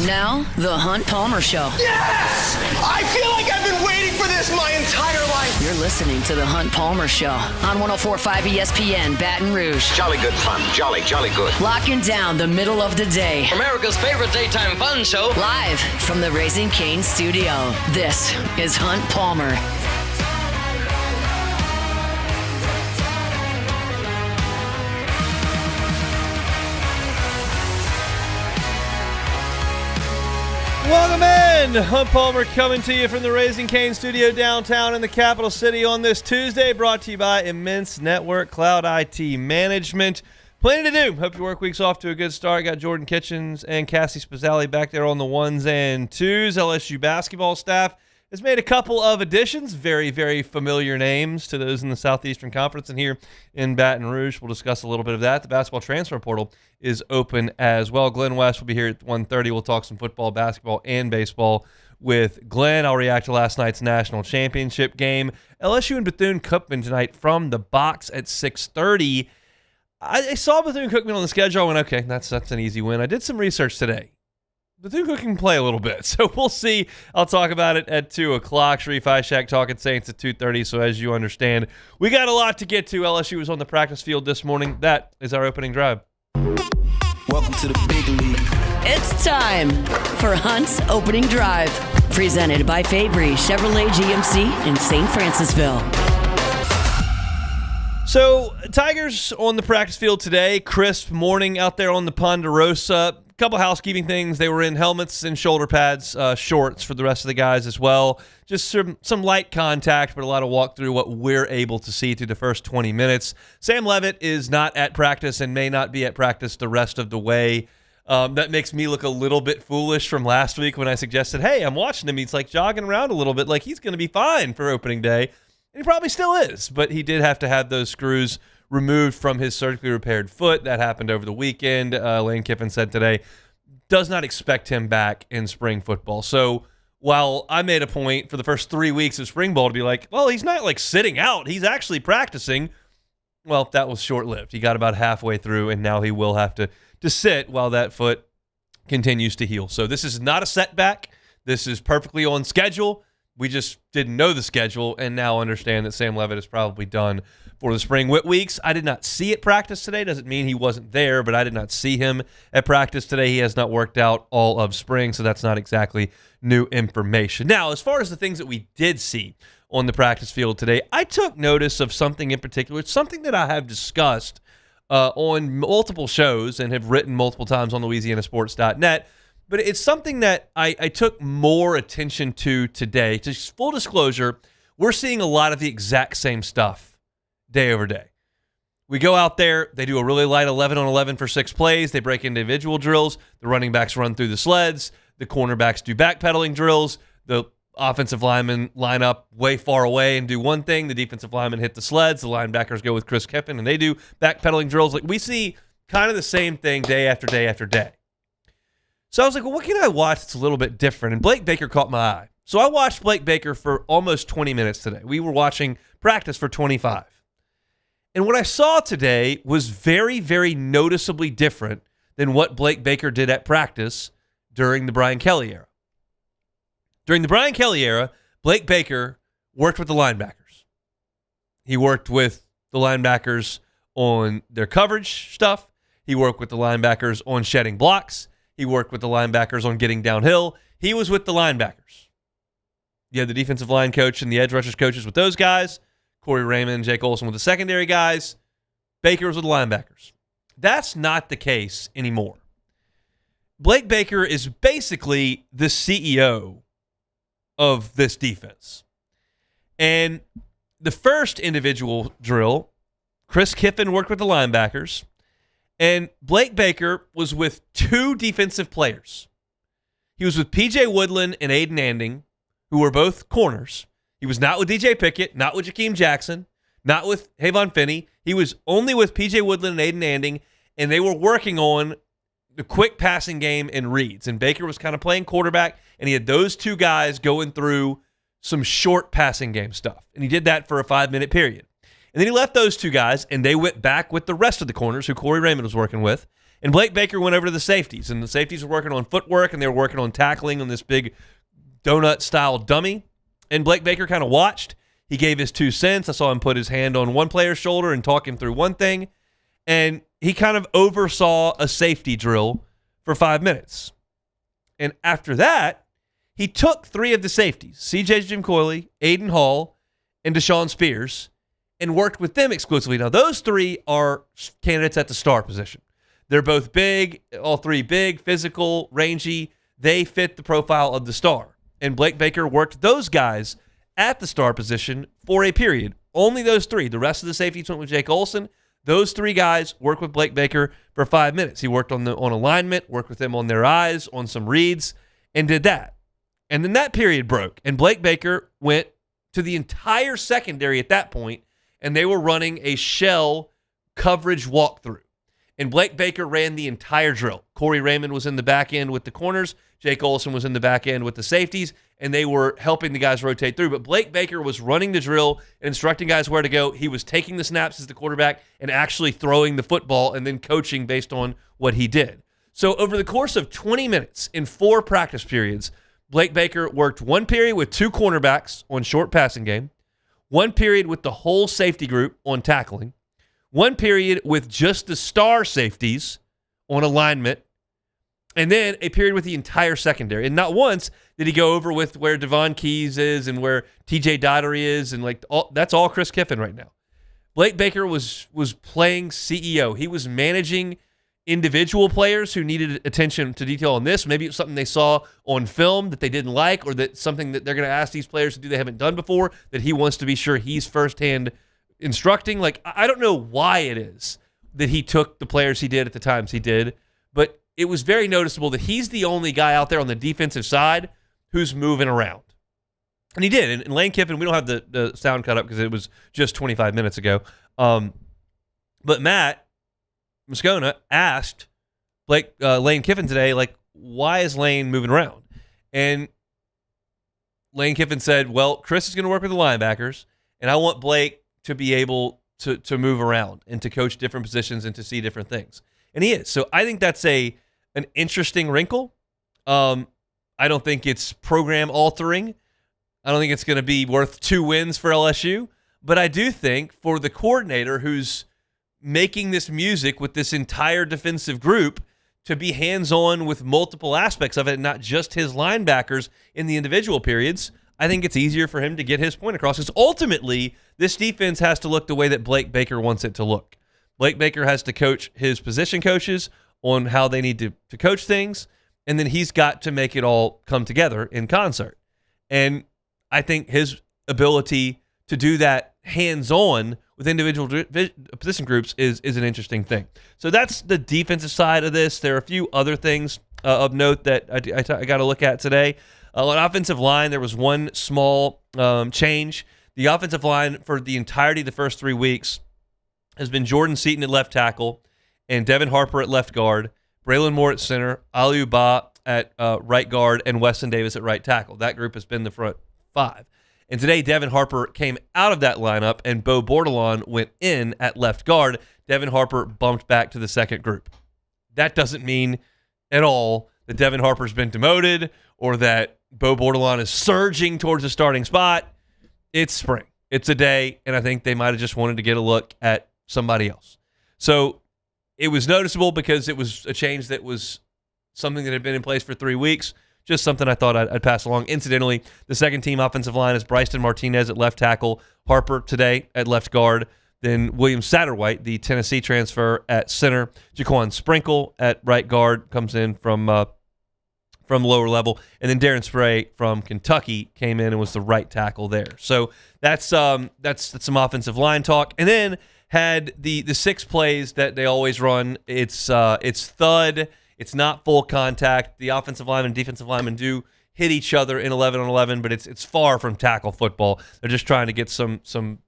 Now, The Hunt Palmer Show. Yes! I feel like I've been waiting for this my entire life. You're listening to The Hunt Palmer Show on 104.5 ESPN, Baton Rouge. Jolly good fun. Jolly good. Locking down the middle of the day. America's favorite daytime fun show. Live from the Raising Cane studio. This is Hunt Palmer. Welcome in! Hunt Palmer coming to you from the Raising Cane studio downtown in the capital city on this Tuesday, brought to you by Immense Network Cloud IT Management. Plenty to do. Hope your work week's off to a good start. Got Jordan Kitchens and Cassie Spazzali back there on the ones and twos. LSU basketball staff has made a couple of additions, very, very familiar names to those in the Southeastern Conference and here in Baton Rouge. We'll discuss a little bit of that. The basketball transfer portal is open as well. Glenn West will be here at 1:30. We'll talk some football, basketball, and baseball with Glenn. I'll react to last night's national championship game. LSU and Bethune-Cookman tonight from the box at 6:30. I saw Bethune-Cookman on the schedule. I went, okay, that's an easy win. I did some research today. Bethune-Cookman can play a little bit, so we'll see. I'll talk about it at 2 o'clock. Sharif Ishak talking Saints at 2:30, so as you understand, we got a lot to get to. LSU was on the practice field this morning. That is our opening drive. Welcome to the big league. It's time for Hunt's Opening Drive. Presented by Fabry Chevrolet GMC in St. Francisville. So, Tigers on the practice field today. Crisp morning out there on the Ponderosa. Couple housekeeping things. They were in helmets and shoulder pads, shorts for the rest of the guys as well. Just some light contact, but a lot of walk through what we're able to see through the first 20 minutes. Sam Levitt is not at practice and may not be at practice the rest of the way. That makes me look a little bit foolish from last week when I suggested, hey, I'm watching him. He's like jogging around a little bit like he's going to be fine for opening day. And he probably still is, but he did have to have those screws removed from his surgically repaired foot. That happened over the weekend. Lane Kiffin said today, does not expect him back in spring football. So while I made a point for the first 3 weeks of spring ball to be like, well, he's not like sitting out. He's actually practicing. Well, that was short-lived. He got about halfway through, and now he will have to sit while that foot continues to heal. So this is not a setback. This is perfectly on schedule. We just didn't know the schedule and now understand that Sam Levitt is probably done for the spring weeks. I did not see it practice today. Doesn't mean he wasn't there, but I did not see him at practice today. He has not worked out all of spring, so that's not exactly new information. Now, as far as the things that we did see on the practice field today, I took notice of something in particular. It's something that I have discussed on multiple shows and have written multiple times on LouisianaSports.net. But it's something that I took more attention to today. Just full disclosure, we're seeing a lot of the exact same stuff day over day. We go out there, they do a really light 11 on 11 for 6 plays. They break individual drills. The running backs run through the sleds. The cornerbacks do backpedaling drills. The offensive linemen line up way far away and do one thing. The defensive linemen hit the sleds. The linebackers go with Chris Kiffin, and they do backpedaling drills. Like, we see kind of the same thing day after day after day. So I was like, well, what can I watch that's a little bit different? And Blake Baker caught my eye. So I watched Blake Baker for almost 20 minutes today. We were watching practice for 25. And what I saw today was very, very noticeably different than what Blake Baker did at practice during the Brian Kelly era. During the Brian Kelly era, Blake Baker worked with the linebackers. He worked with the linebackers on their coverage stuff. He worked with the linebackers on shedding blocks. He worked with the linebackers on getting downhill. He was with the linebackers. You had the defensive line coach and the edge rushers coaches with those guys. Corey Raymond, Jake Olson with the secondary guys. Baker was with the linebackers. That's not the case anymore. Blake Baker is basically the CEO of this defense. And the first individual drill, Chris Kiffin worked with the linebackers. And Blake Baker was with 2 defensive players. He was with P.J. Woodland and Aiden Anding, who were both corners. He was not with DJ Pickett, not with Jakeem Jackson, not with Havon Finney. He was only with P.J. Woodland and Aiden Anding, and they were working on the quick passing game and reads. And Baker was kind of playing quarterback, and he had those 2 guys going through some short passing game stuff. And he did that for a 5-minute period. And then he left those 2 guys, and they went back with the rest of the corners who Corey Raymond was working with, And Blake Baker went over to the safeties, and the safeties were working on footwork, and they were working on tackling on this big donut-style dummy. And Blake Baker kind of watched. He gave his 2 cents. I saw him put his hand on one player's shoulder and talk him through one thing. And he kind of oversaw a safety drill for 5 minutes. And after that, he took 3 of the safeties, C.J. Jim Coyley, Aiden Hall, and Deshaun Spears, and worked with them exclusively. Now, those 3 are candidates at the star position. They're both big, all 3 big, physical, rangy. They fit the profile of the star. And Blake Baker worked those guys at the star position for a period. Only those 3. The rest of the safeties went with Jake Olson. Those 3 guys worked with Blake Baker for 5 minutes. He worked on alignment, worked with them on their eyes, on some reads, and did that. And then that period broke, and Blake Baker went to the entire secondary at that point, and they were running a shell coverage walkthrough. And Blake Baker ran the entire drill. Corey Raymond was in the back end with the corners. Jake Olson was in the back end with the safeties, and they were helping the guys rotate through. But Blake Baker was running the drill and instructing guys where to go. He was taking the snaps as the quarterback and actually throwing the football and then coaching based on what he did. So over the course of 20 minutes in 4 practice periods, Blake Baker worked 1 period with 2 cornerbacks on short passing game, 1 period with the whole safety group on tackling, 1 period with just the star safeties on alignment, and then a period with the entire secondary. And not once did he go over with where Devon Keys is and where TJ Dottery is, and that's all Chris Kiffin right now. Blake Baker was playing CEO. He was managing individual players who needed attention to detail on this. Maybe it's something they saw on film that they didn't like, or that something that they're going to ask these players to do they haven't done before, that he wants to be sure he's firsthand instructing. Like, I don't know why it is that he took the players he did at the times he did, but it was very noticeable that he's the only guy out there on the defensive side who's moving around. And he did. And Lane Kiffin, we don't have the sound cut up because it was just 25 minutes ago. But Matt Moscona asked Lane Kiffin today, like, why is Lane moving around? And Lane Kiffin said, well, Chris is going to work with the linebackers, and I want Blake to be able to move around and to coach different positions and to see different things. And he is. So I think that's an interesting wrinkle. I don't think it's program altering. I don't think it's going to be worth 2 wins for LSU. But I do think for the coordinator who's making this music with this entire defensive group to be hands-on with multiple aspects of it, not just his linebackers in the individual periods, I think it's easier for him to get his point across. Because ultimately, this defense has to look the way that Blake Baker wants it to look. Blake Baker has to coach his position coaches on how they need to coach things, and then he's got to make it all come together in concert. And I think his ability to do that hands-on with individual position groups is an interesting thing. So that's the defensive side of this. There are a few other things of note that I got to look at today. On offensive line, there was one small change. The offensive line for the entirety of the first 3 weeks has been Jordan Seaton at left tackle and Devin Harper at left guard, Braylon Moore at center, Aliou Ba at right guard, and Weston Davis at right tackle. That group has been the front 5. And today, Devin Harper came out of that lineup, and Bo Bordelon went in at left guard. Devin Harper bumped back to the second group. That doesn't mean at all that Devin Harper's been demoted or that Bo Bordelon is surging towards the starting spot. It's spring. It's a day, and I think they might have just wanted to get a look at somebody else. So it was noticeable because it was a change that was something that had been in place for 3 weeks. Just something I thought I'd pass along. Incidentally, the second team offensive line is Bryson Martinez at left tackle, Harper today at left guard, then William Satterwhite, the Tennessee transfer, at center, Jaquan Sprinkle at right guard, comes in from lower level, and then Darren Spray from Kentucky came in and was the right tackle there. So that's some offensive line talk. And then had the 6 plays that they always run. It's thud. It's not full contact. The offensive lineman and defensive lineman do hit each other in 11-on-11, but it's far from tackle football. They're just trying to get some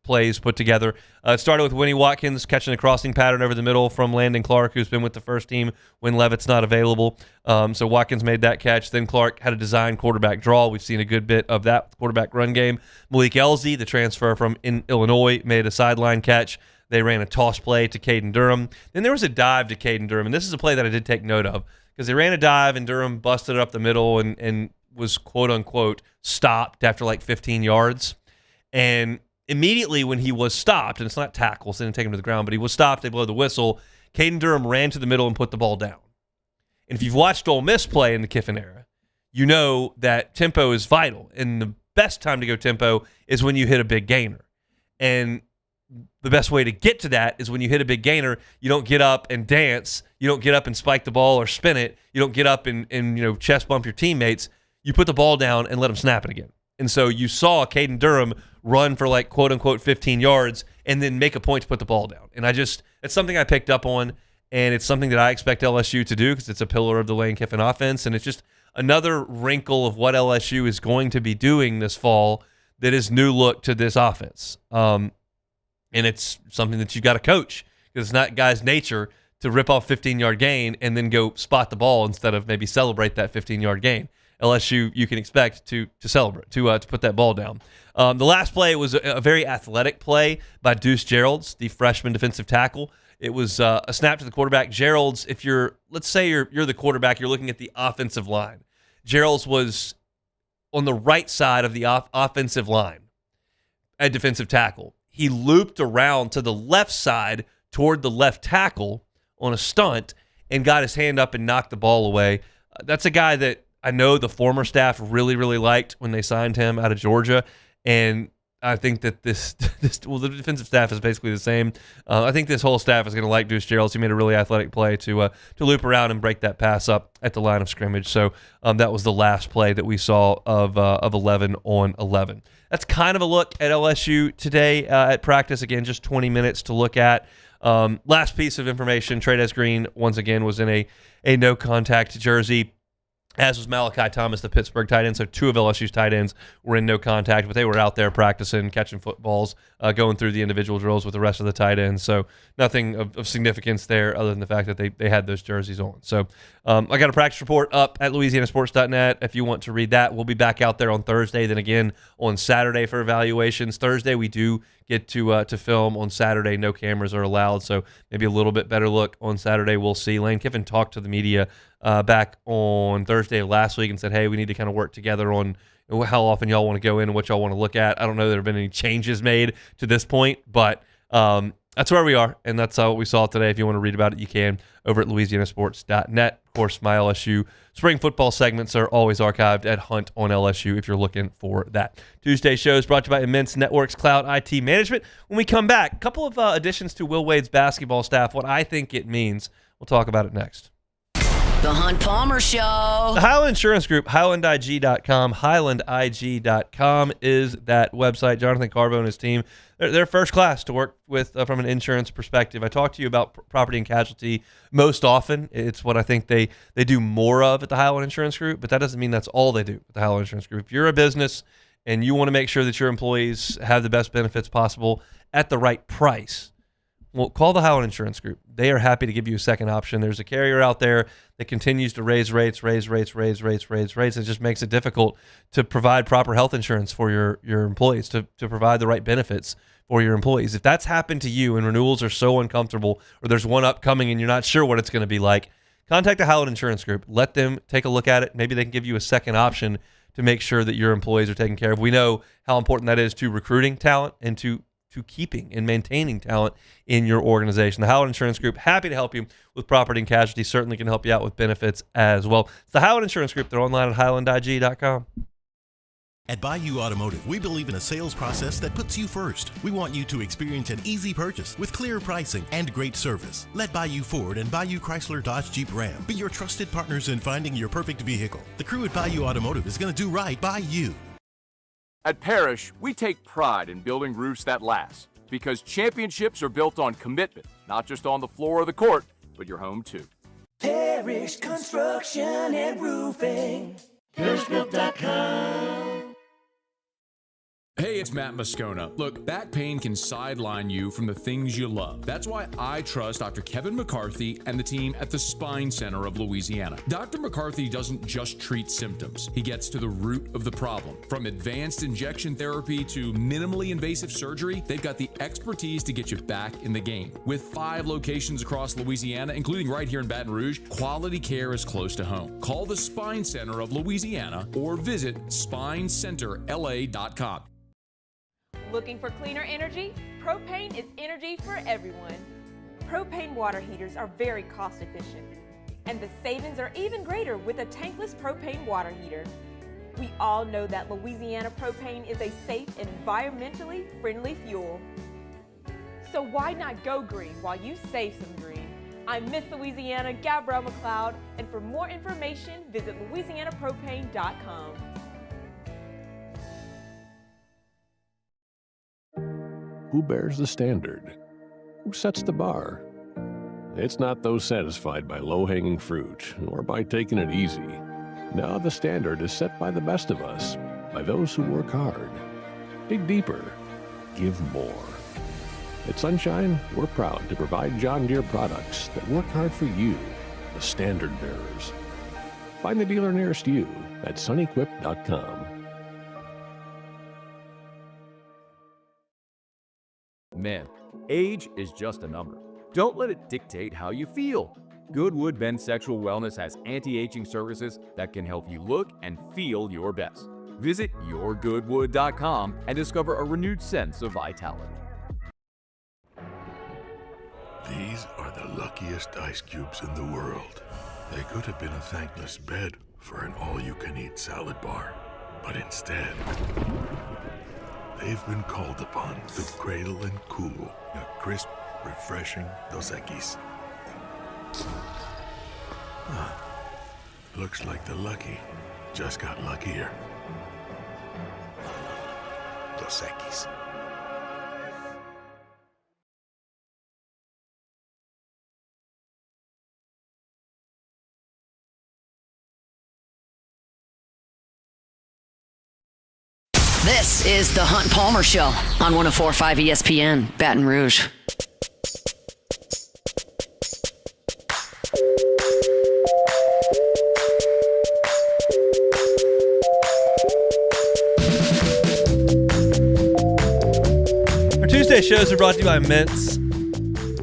plays put together. It started with Winnie Watkins catching a crossing pattern over the middle from Landon Clark, who's been with the first team when Levitt's not available. So Watkins made that catch. Then Clark had a design quarterback draw. We've seen a good bit of that quarterback run game. Malik Elzy, the transfer from Illinois, made a sideline catch. They ran a toss play to Caden Durham. Then there was a dive to Caden Durham, and this is a play that I did take note of because they ran a dive and Durham busted it up the middle and was quote-unquote stopped after like 15 yards. And immediately when he was stopped, and it's not tackles, they didn't take him to the ground, but he was stopped, they blow the whistle, Caden Durham ran to the middle and put the ball down. And if you've watched Ole Miss play in the Kiffin era, you know that tempo is vital. And the best time to go tempo is when you hit a big gainer. And the best way to get to that is when you hit a big gainer, you don't get up and dance. You don't get up and spike the ball or spin it. You don't get up and chest bump your teammates. You put the ball down and let them snap it again. And so you saw Caden Durham run for like quote-unquote 15 yards and then make a point to put the ball down. And it's something I picked up on, and it's something that I expect LSU to do because it's a pillar of the Lane Kiffin offense, and it's just another wrinkle of what LSU is going to be doing this fall that is new look to this offense. And it's something that you got to coach because it's not guys' nature to rip off 15-yard gain and then go spot the ball instead of maybe celebrate that 15-yard gain. LSU, you can expect to celebrate, to put that ball down. The last play was a very athletic play by Deuce Geralds, the freshman defensive tackle. It was a snap to the quarterback. Geralds, let's say you're the quarterback, you're looking at the offensive line. Geralds was on the right side of the offensive line at defensive tackle. He looped around to the left side toward the left tackle on a stunt and got his hand up and knocked the ball away. That's a guy that I know the former staff really, really liked when they signed him out of Georgia, and I think that the defensive staff is basically the same. I think this whole staff is going to like Deuce Geralds. He made a really athletic play to loop around and break that pass up at the line of scrimmage. So that was the last play that we saw of 11 on 11. That's kind of a look at LSU today at practice. Again, just 20 minutes to look at. Last piece of information, Trey'Dez Green, once again, was in a no-contact jersey, as was Malachi Thomas, the Pittsburgh tight end. So two of LSU's tight ends were in no contact, but they were out there practicing, catching footballs, going through the individual drills with the rest of the tight ends. So nothing of significance there other than the fact that they had those jerseys on. So I got a practice report up at LouisianaSports.net if you want to read that. We'll be back out there on Thursday, then again on Saturday for evaluations. Thursday we do get to film. On Saturday, no cameras are allowed, so maybe a little bit better look on Saturday. We'll see. Lane Kiffin talked to the media back on Thursday of last week and said, hey, we need to kind of work together on how often y'all want to go in and what y'all want to look at. I don't know that there have been any changes made to this point, but that's where we are, and that's what we saw today. If you want to read about it, you can over at LouisianaSports.net. Of course, my LSU spring football segments are always archived at Hunt on LSU if you're looking for that. Tuesday show is brought to you by Immense Networks Cloud IT Management. When we come back, a couple of additions to Will Wade's basketball staff, what I think it means. We'll talk about it next. The Hunt Palmer Show. The Highland Insurance Group, HighlandIG.com. HighlandIG.com is that website. Jonathan Carbo and his team, they're first class to work with from an insurance perspective. I talk to you about property and casualty most often. It's what I think they do more of at the Highland Insurance Group, but that doesn't mean that's all they do at the Highland Insurance Group. If you're a business and you want to make sure that your employees have the best benefits possible at the right price, well, call the Highland Insurance Group. They are happy to give you a second option. There's a carrier out there that continues to raise rates. It just makes it difficult to provide proper health insurance for your employees, to provide the right benefits for your employees. If that's happened to you and renewals are so uncomfortable, or there's one upcoming and you're not sure what it's going to be like, contact the Highland Insurance Group. Let them take a look at it. Maybe they can give you a second option to make sure that your employees are taken care of. We know how important that is to recruiting talent and to keeping and maintaining talent in your organization. The Howard Insurance Group, happy to help you with property and casualty, certainly can help you out with benefits as well. It's the Howard Insurance Group. They're online at HighlandIG.com. At Bayou Automotive, we believe in a sales process that puts you first. We want you to experience an easy purchase with clear pricing and great service. Let Bayou Ford and Bayou Chrysler Dodge Jeep Ram be your trusted partners in finding your perfect vehicle. The crew at Bayou Automotive is going to do right by you. At Parrish, we take pride in building roofs that last, because championships are built on commitment, not just on the floor of the court, but your home too. Parrish Construction and Roofing. ParrishBuilt.com. Hey, it's Matt Moscona. Look, back pain can sideline you from the things you love. That's why I trust Dr. Kevin McCarthy and the team at the Spine Center of Louisiana. Dr. McCarthy doesn't just treat symptoms. He gets to the root of the problem. From advanced injection therapy to minimally invasive surgery, they've got the expertise to get you back in the game. With 5 locations across Louisiana, including right here in Baton Rouge, quality care is close to home. Call the Spine Center of Louisiana or visit spinecenterla.com. Looking for cleaner energy? Propane is energy for everyone. Propane water heaters are very cost efficient, and the savings are even greater with a tankless propane water heater. We all know that Louisiana propane is a safe and environmentally friendly fuel. So why not go green while you save some green? I'm Miss Louisiana, Gabrielle McLeod, and for more information, visit louisianapropane.com. Who bears the standard? Who sets the bar? It's not those satisfied by low-hanging fruit or by taking it easy. No, the standard is set by the best of us, by those who work hard. Dig deeper. Give more. At Sunshine, we're proud to provide John Deere products that work hard for you, the standard bearers. Find the dealer nearest you at sunequip.com. Man, age is just a number. Don't let it dictate how you feel. Goodwood Men's Sexual Wellness has anti-aging services that can help you look and feel your best. Visit yourgoodwood.com and discover a renewed sense of vitality. These are the luckiest ice cubes in the world. They could have been a thankless bed for an all-you-can-eat salad bar, but instead, they've been called upon to cradle and cool a crisp, refreshing Dos Equis. Looks like the lucky just got luckier. Dos Equis. This is the Hunt Palmer Show on 104.5 ESPN, Baton Rouge. Our Tuesday shows are brought to you by Immense.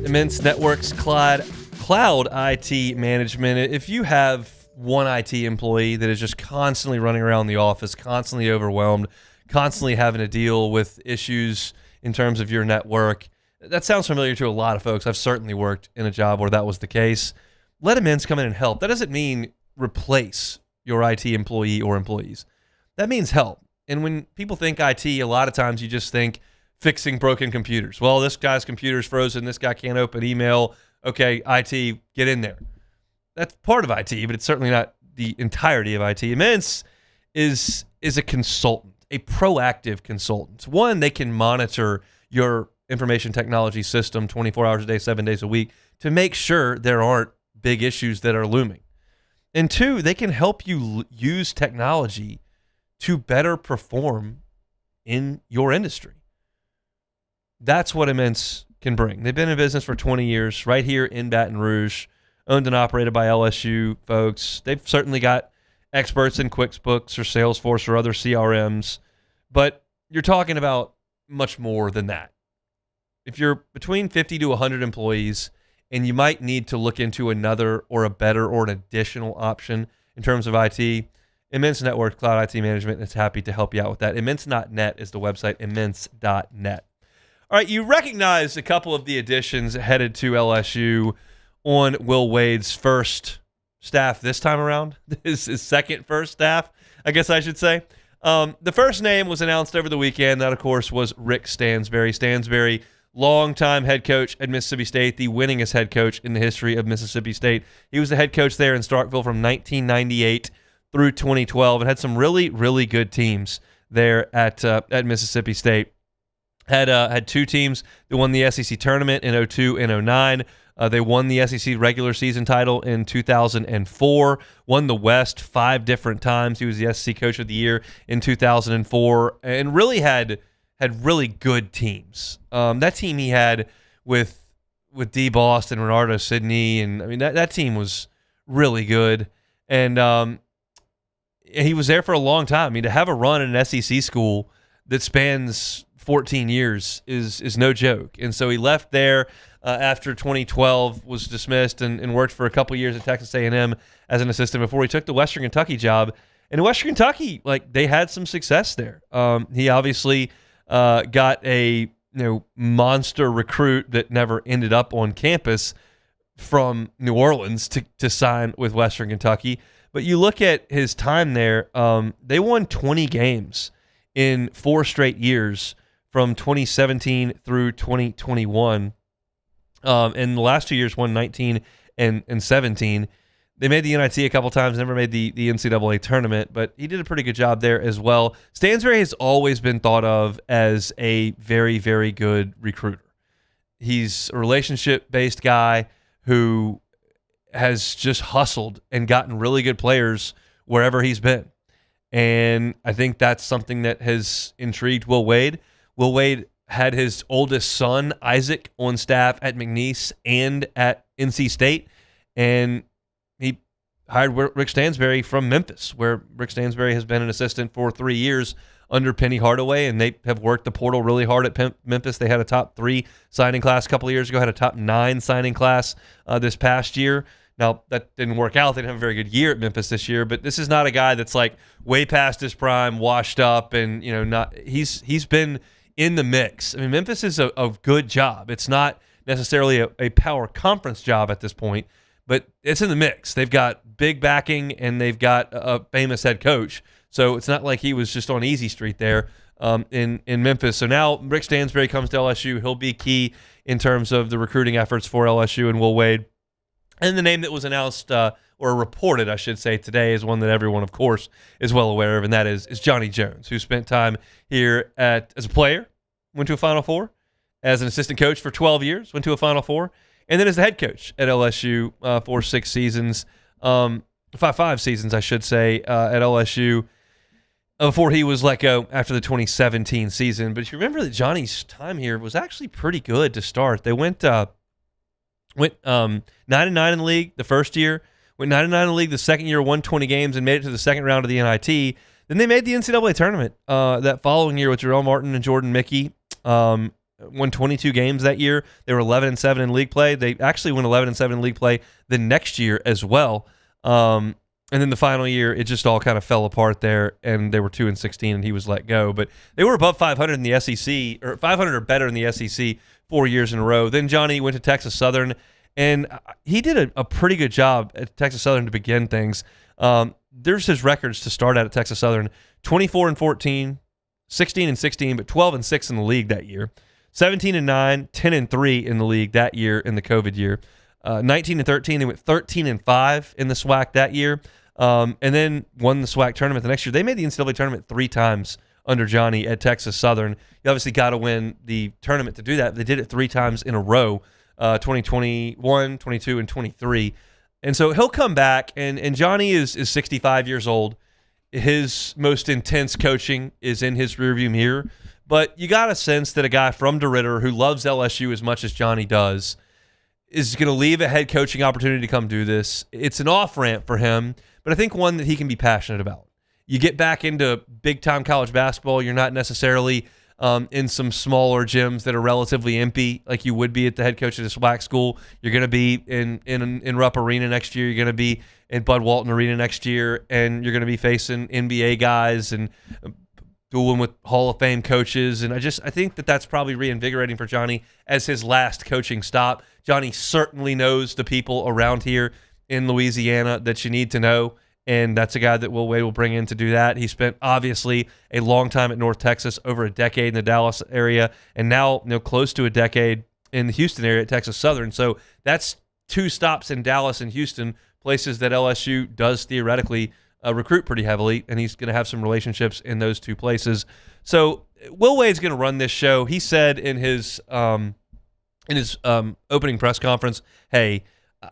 Immense Networks Cloud IT Management. If you have one IT employee that is just constantly running around the office, constantly overwhelmed, constantly having to deal with issues in terms of your network, that sounds familiar to a lot of folks. I've certainly worked in a job where that was the case. Let Immense come in and help. That doesn't mean replace your IT employee or employees. That means help. And when people think IT, a lot of times you just think fixing broken computers. Well, this guy's computer's frozen. This guy can't open email. Okay, IT, get in there. That's part of IT, but it's certainly not the entirety of IT. Immense is a consultant, a proactive consultant. One, they can monitor your information technology system 24 hours a day, 7 days a week to make sure there aren't big issues that are looming. And two, they can help you use technology to better perform in your industry. That's what Immense can bring. They've been in business for 20 years right here in Baton Rouge, owned and operated by LSU folks. They've certainly got experts in QuickBooks or Salesforce or other CRMs, but you're talking about much more than that. If you're between 50 to 100 employees and you might need to look into another or a better or an additional option in terms of IT, Immense Network Cloud IT Management is happy to help you out with that. Immense.net is the website, immense.net. All right, you recognize a couple of the additions headed to LSU on Will Wade's first staff this time around. His second first staff, I guess I should say. The first name was announced over the weekend. That, of course, was Rick Stansbury. Stansbury, longtime head coach at Mississippi State, the winningest head coach in the history of Mississippi State. He was the head coach there in Starkville from 1998 through 2012 and had some really, really good teams there at Mississippi State. Had two teams that won the SEC tournament in 2002 and 2009. They won the SEC regular season title in 2004, won the West 5 different times. He was the SEC Coach of the Year in 2004, and really had really good teams. That team he had with D. Boston, Renardo Sidney, and I mean that team was really good. And he was there for a long time. I mean, to have a run in an SEC school that spans 14 years is no joke. And so he left there after 2012, was dismissed, and worked for a couple years at Texas A&M as an assistant before he took the Western Kentucky job. And in Western Kentucky, they had some success there. He obviously got a monster recruit that never ended up on campus from New Orleans to sign with Western Kentucky. But you look at his time there, they won 20 games in 4 straight years from 2017 through 2021. And the last 2 years won 19 and 17. They made the NIT a couple times, never made the NCAA tournament, but he did a pretty good job there as well. Stansbury has always been thought of as a very, very good recruiter. He's a relationship-based guy who has just hustled and gotten really good players wherever he's been. And I think that's something that has intrigued Will Wade. Will Wade had his oldest son, Isaac, on staff at McNeese and at NC State, and he hired Rick Stansbury from Memphis, where Rick Stansbury has been an assistant for 3 years under Penny Hardaway, and they have worked the portal really hard at Memphis. They had a top 3 signing class a couple of years ago, had a top 9 signing class this past year. Now, that didn't work out. They didn't have a very good year at Memphis this year, but this is not a guy that's way past his prime, washed up, and he's been in the mix. I mean, Memphis is a good job. It's not necessarily a power conference job at this point, but it's in the mix. They've got big backing, and they've got a famous head coach. So it's not like he was just on easy street there in Memphis. So now Rick Stansbury comes to LSU. He'll be key in terms of the recruiting efforts for LSU and Will Wade. And the name that was announced, or reported, I should say, today is one that everyone, of course, is well aware of, and that is Johnny Jones, who spent time here as a player, went to a Final Four, as an assistant coach for 12 years, went to a Final Four, and then as the head coach at LSU for 6 seasons, 5 seasons, I should say, at LSU, before he was let go after the 2017 season. But if you remember that Johnny's time here was actually pretty good to start. They went 9-9 in the league the first year, went 9-9 in the league the second year, won 20 games, and made it to the second round of the NIT. Then they made the NCAA tournament that following year with Jarrell Martin and Jordan Mickey. Won 22 games that year. They were 11-7 in league play. They actually went 11-7 in league play the next year as well. And then the final year, it just all kind of fell apart there, and they were 2-16, and he was let go. But they were above 500 in the SEC, or 500 or better in the SEC 4 years in a row. Then Johnny went to Texas Southern, and he did a pretty good job at Texas Southern to begin things. There's his records to start at Texas Southern: 24-14, 16-16, but 12-6 in the league that year. 17-9, 10-3 in the league that year in the COVID year. 19-13, they went 13-5 in the SWAC that year, and then won the SWAC tournament the next year. They made the NCAA tournament 3 times under Johnny at Texas Southern. You obviously got to win the tournament to do that. They did it 3 times in a row, 2021, 22, and 23. And so he'll come back, and Johnny is 65 years old. His most intense coaching is in his rearview mirror, but you got a sense that a guy from DeRidder who loves LSU as much as Johnny does is going to leave a head coaching opportunity to come do this. It's an off-ramp for him, but I think one that he can be passionate about. You get back into big-time college basketball, you're not necessarily in some smaller gyms that are relatively empty like you would be at the head coach at a SWAC school. You're going to be in Rupp Arena next year. You're going to be in Bud Walton Arena next year, and you're going to be facing NBA guys and dueling with Hall of Fame coaches. And I think that's probably reinvigorating for Johnny as his last coaching stop. Johnny certainly knows the people around here in Louisiana that you need to know, and that's a guy that Will Wade will bring in to do that. He spent, obviously, a long time at North Texas, over a decade in the Dallas area, and now close to a decade in the Houston area at Texas Southern. So that's 2 stops in Dallas and Houston, places that LSU does theoretically recruit pretty heavily, and he's going to have some relationships in those 2 places. So Will Wade's going to run this show. He said in his opening press conference, hey,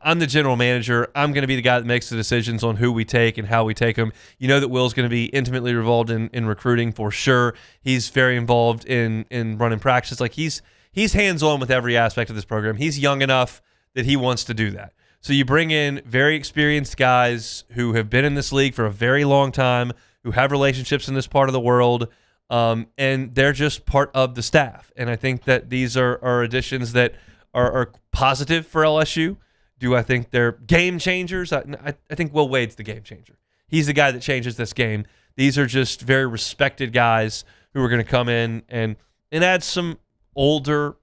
I'm the general manager. I'm going to be the guy that makes the decisions on who we take and how we take them. You know that Will's going to be intimately involved in recruiting for sure. He's very involved in running practices. Like he's hands-on with every aspect of this program. He's young enough that he wants to do that. So you bring in very experienced guys who have been in this league for a very long time, who have relationships in this part of the world, and they're just part of the staff. And I think that these are additions that are positive for LSU. Do I think they're game changers? I think Will Wade's the game changer. He's the guy that changes this game. These are just very respected guys who are going to come in and add some older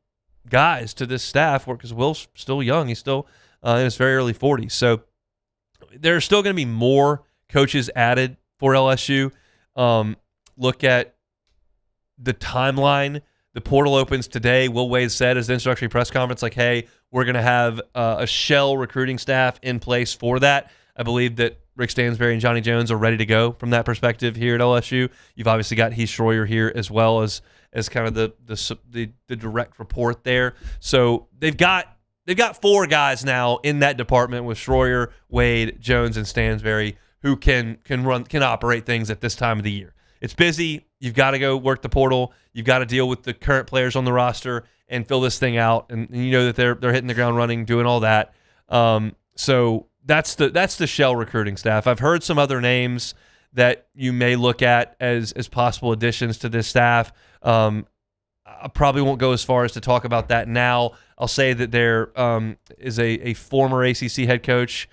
guys to this staff, because Will's still young. He's still in his very early 40s. So there's still going to be more coaches added for LSU. Look at the timeline. The portal opens today. Will Wade said at the introductory press conference, like, hey, we're going to have a shell recruiting staff in place for that. I believe that Rick Stansbury and Johnny Jones are ready to go from that perspective here at LSU. You've obviously got Heath Schroyer here as well as kind of the direct report there. So they've got 4 guys now in that department with Schroyer, Wade, Jones, and Stansbury who can operate things at this time of the year. It's busy. You've got to go work the portal. You've got to deal with the current players on the roster and fill this thing out. And you know that they're hitting the ground running, doing all that. So that's the shell recruiting staff. I've heard some other names that you may look at as possible additions to this staff. I probably won't go as far as to talk about that now. I'll say that there is a former ACC head coach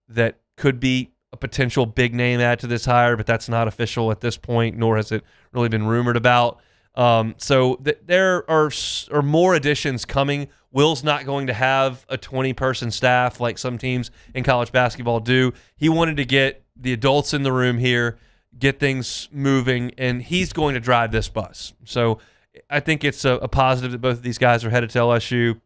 that could be a potential big name add to this hire, but that's not official at this point, nor has it really been rumored about. So there are more additions coming. Will's not going to have a 20-person staff like some teams in college basketball do. He wanted to get the adults in the room here, get things moving, and he's going to drive this bus. So I think it's a positive that both of these guys are headed to LSU.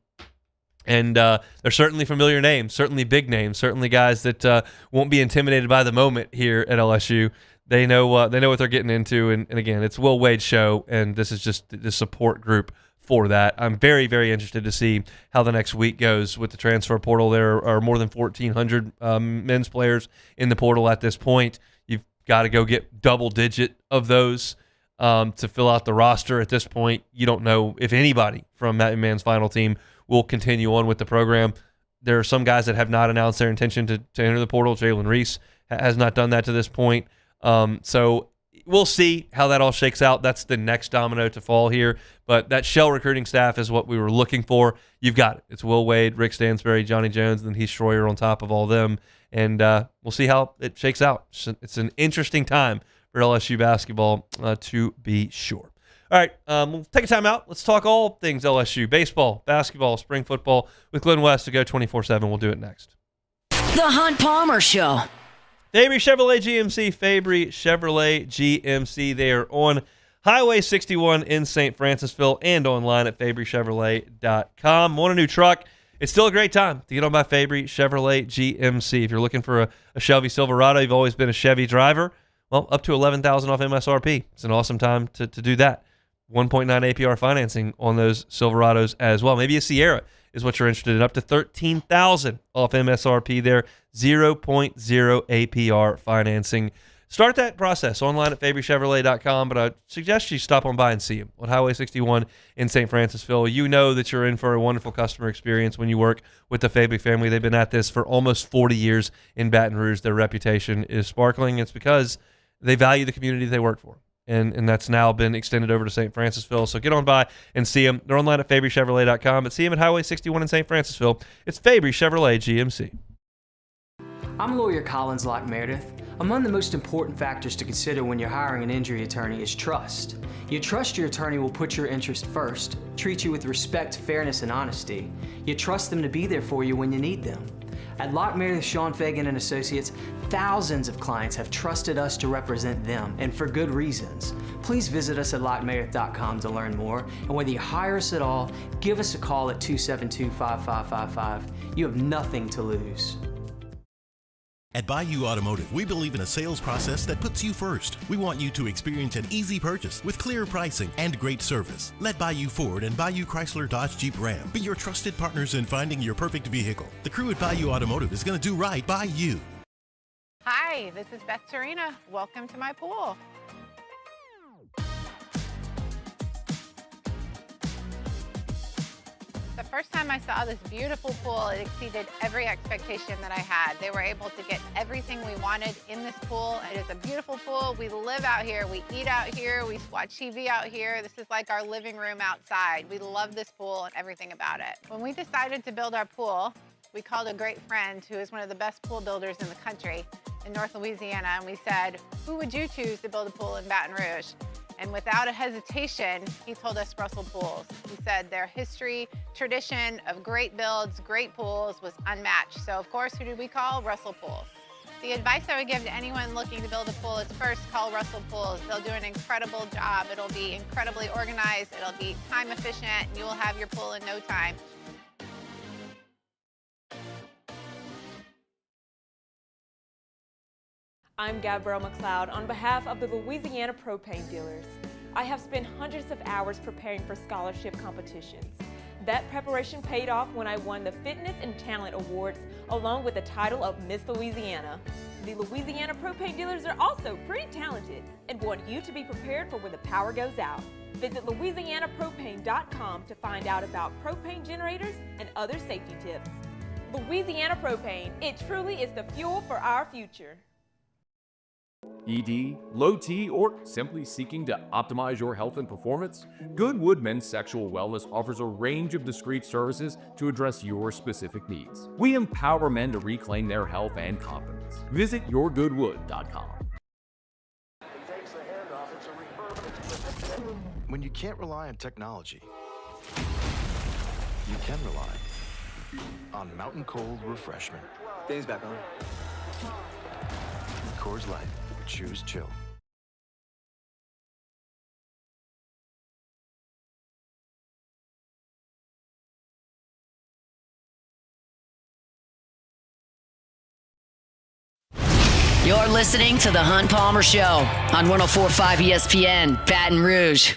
And they're certainly familiar names, certainly big names, certainly guys that won't be intimidated by the moment here at LSU. They know what they're getting into, and again, it's Will Wade's show, and this is just the support group for that. I'm very, very interested to see how the next week goes with the transfer portal. There are more than 1,400 men's players in the portal at this point. You've got to go get double-digit of those to fill out the roster. At this point, you don't know if anybody from that man's final team will continue on with the program. There are some guys that have not announced their intention to enter the portal. Jalen Reese has not done that to this point. So we'll see how that all shakes out. That's the next domino to fall here. But that shell recruiting staff is what we were looking for. You've got it. It's Will Wade, Rick Stansbury, Johnny Jones, and then Heath Schroyer on top of all them. And we'll see how it shakes out. It's an interesting time for LSU basketball, to be sure. All right, we'll take a time out. Let's talk all things LSU, baseball, basketball, spring football with Glenn West to go 24/7. We'll do it next. The Hunt Palmer Show. Fabry Chevrolet GMC, Fabry Chevrolet GMC. They are on Highway 61 in St. Francisville and online at fabrychevrolet.com. Want a new truck? It's still a great time to get on by Fabry Chevrolet GMC. If you're looking for a Chevy Silverado, you've always been a Chevy driver, well, up to $11,000 off MSRP. It's an awesome time to do that. 1.9 APR financing on those Silverados as well. Maybe a Sierra is what you're interested in. Up to $13,000 off MSRP there. 0.0 APR financing. Start that process online at fabrychevrolet.com, but I suggest you stop on by and see them on Highway 61 in St. Francisville. You know that you're in for a wonderful customer experience when you work with the Fabry family. They've been at this for almost 40 years in Baton Rouge. Their reputation is sparkling. It's because they value the community they work for. And that's now been extended over to St. Francisville. So get on by and see them. They're online at fabrychevrolet.com, but see them at Highway 61 in St. Francisville. It's Fabry Chevrolet GMC. I'm lawyer Collins Locke Meredith. Among the most important factors to consider when you're hiring an injury attorney is trust. You trust your attorney will put your interest first, treat you with respect, fairness, and honesty. You trust them to be there for you when you need them. At Locke Meredith, Sean Fagan and Associates, thousands of clients have trusted us to represent them, and for good reasons. Please visit us at LockeMeredith.com to learn more, and whether you hire us at all, give us a call at 272-5555. You have nothing to lose. At Bayou Automotive, we believe in a sales process that puts you first. We want you to experience an easy purchase with clear pricing and great service. Let Bayou Ford and Bayou Chrysler Dodge Jeep Ram be your trusted partners in finding your perfect vehicle. The crew at Bayou Automotive is going to do right by you. Hi, this is Beth Torina. Welcome to my pool. The first time I saw this beautiful pool, it exceeded every expectation that I had. They were able to get everything we wanted in this pool. It is a beautiful pool. We live out here, we eat out here, we watch TV out here. This is like our living room outside. We love this pool and everything about it. When we decided to build our pool, we called a great friend who is one of the best pool builders in the country in North Louisiana, and we said, who would you choose to build a pool in Baton Rouge? And without a hesitation, he told us Russell Pools. He said their history, tradition of great builds, great pools was unmatched. So of course, who did we call? Russell Pools. The advice I would give to anyone looking to build a pool is first call Russell Pools. They'll do an incredible job. It'll be incredibly organized. It'll be time efficient, and you will have your pool in no time. I'm Gabrielle McLeod on behalf of the Louisiana Propane Dealers. I have spent hundreds of hours preparing for scholarship competitions. That preparation paid off when I won the Fitness and Talent Awards along with the title of Miss Louisiana. The Louisiana Propane Dealers are also pretty talented and want you to be prepared for when the power goes out. Visit louisianapropane.com to find out about propane generators and other safety tips. Louisiana Propane, it truly is the fuel for our future. ED, low T, or simply seeking to optimize your health and performance? Goodwood Men's Sexual Wellness offers a range of discreet services to address your specific needs. We empower men to reclaim their health and confidence. Visit yourgoodwood.com. When you can't rely on technology, you can rely on Mountain Cold Refreshment. Dave's back on. Coors Light. Choose chill. You're listening to The Hunt Palmer Show on 104.5 ESPN, Baton Rouge.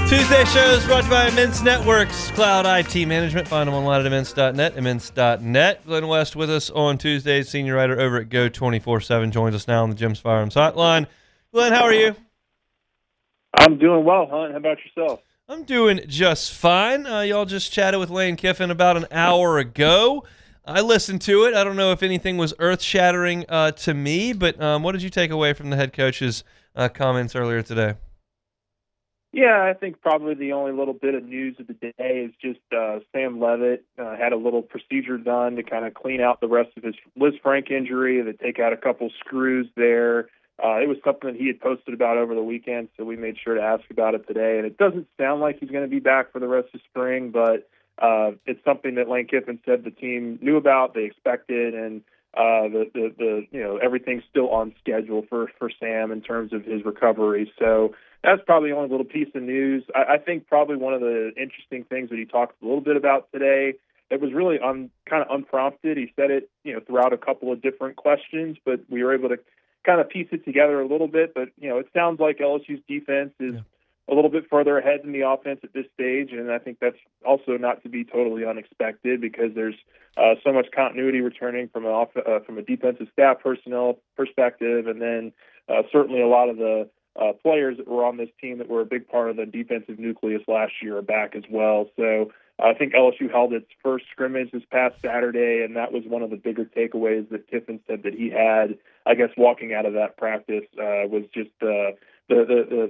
Tuesday shows brought to you by Immense Networks, Cloud IT Management. Find them online at immense.net, immense.net. Glenn West with us on Tuesdays, senior writer over at Go 24/7, joins us now on the Jim's Firearms Hotline. Glenn, how are you? I'm doing well, Hunt. How about yourself? I'm doing just fine. Y'all just chatted with Lane Kiffin about an hour ago. I listened to it. I don't know if anything was earth-shattering to me, but what did you take away from the head coach's comments earlier today? Yeah, I think probably the only little bit of news of the day is just Sam Levitt had a little procedure done to kind of clean out the rest of his Liz Frank injury, to take out a couple screws there. It was something that he had posted about over the weekend, so we made sure to ask about it today. And it doesn't sound like he's going to be back for the rest of spring, but it's something that Lane Kiffin said the team knew about, they expected, and everything's still on schedule for Sam in terms of his recovery. So that's probably the only little piece of news. I think probably one of the interesting things that he talked a little bit about today, it was really kind of unprompted. He said it, throughout a couple of different questions, but we were able to kind of piece it together a little bit. But, it sounds like LSU's defense is a little bit further ahead than the offense at this stage, and I think that's also not to be totally unexpected because there's so much continuity returning from a defensive staff personnel perspective, and then certainly a lot of the players that were on this team that were a big part of the defensive nucleus last year are back as well. So I think LSU held its first scrimmage this past Saturday, and that was one of the bigger takeaways that Kiffin said that he had, I guess, walking out of that practice was just the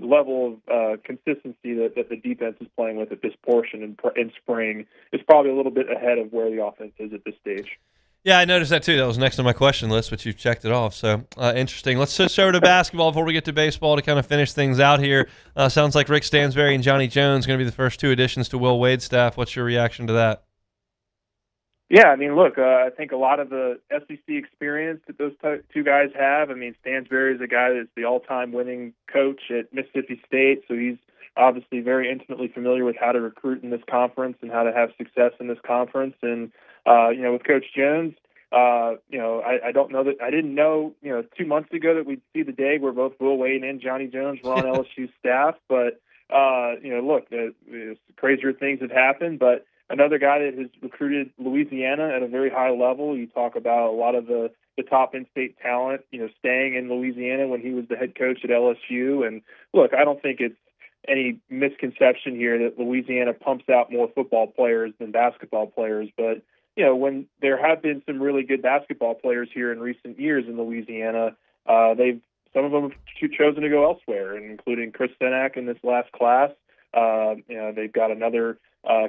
level of consistency that the defense is playing with at this portion in spring is probably a little bit ahead of where the offense is at this stage. Yeah, I noticed that too. That was next on my question list, but you checked it off. So interesting. Let's switch over to basketball before we get to baseball to kind of finish things out here. Sounds like Rick Stansberry and Johnny Jones going to be the first two additions to Will Wade's staff. What's your reaction to that? Yeah, I mean, look, I think a lot of the SEC experience that those two guys have. I mean, Stansberry is a guy that's the all-time winning coach at Mississippi State, so he's obviously very intimately familiar with how to recruit in this conference and how to have success in this conference. And with Coach Jones, I don't know that I didn't know 2 months ago that we'd see the day where both Will Wade and Johnny Jones were on LSU's staff. But look, crazier things have happened, but. Another guy that has recruited Louisiana at a very high level. You talk about a lot of the top in-state talent, staying in Louisiana when he was the head coach at LSU. And look, I don't think it's any misconception here that Louisiana pumps out more football players than basketball players. But, when there have been some really good basketball players here in recent years in Louisiana, some of them have chosen to go elsewhere, including Chris Senak in this last class. They've got another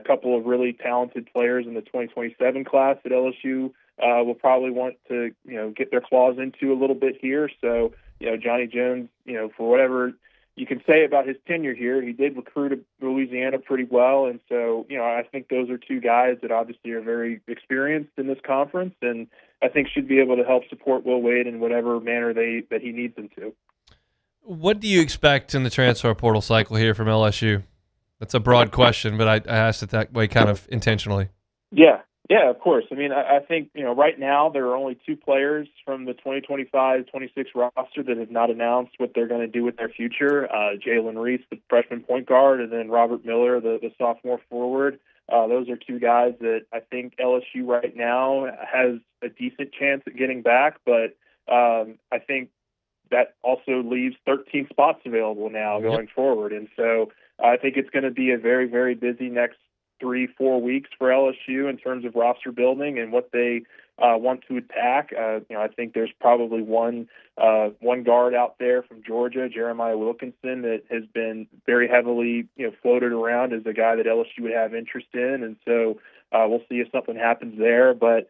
couple of really talented players in the 2027 class that LSU will probably want to, get their claws into a little bit here. So, Johnny Jones, for whatever you can say about his tenure here, he did recruit Louisiana pretty well. And so, I think those are two guys that obviously are very experienced in this conference and I think should be able to help support Will Wade in whatever manner that he needs them to. What do you expect in the transfer portal cycle here from LSU? That's a broad question, but I asked it that way kind of intentionally. Yeah, of course. I mean, I think, right now there are only two players from the 2025-26 roster that have not announced what they're going to do with their future. Jalen Reese, the freshman point guard, and then Robert Miller, the sophomore forward. Those are two guys that I think LSU right now has a decent chance at getting back, but I think that also leaves 13 spots available now going forward. And so I think it's going to be a very, very busy next 3-4 weeks for LSU in terms of roster building and what they want to attack. I think there's probably one guard out there from Georgia, Jeremiah Wilkinson, that has been very heavily floated around as a guy that LSU would have interest in. And so we'll see if something happens there. But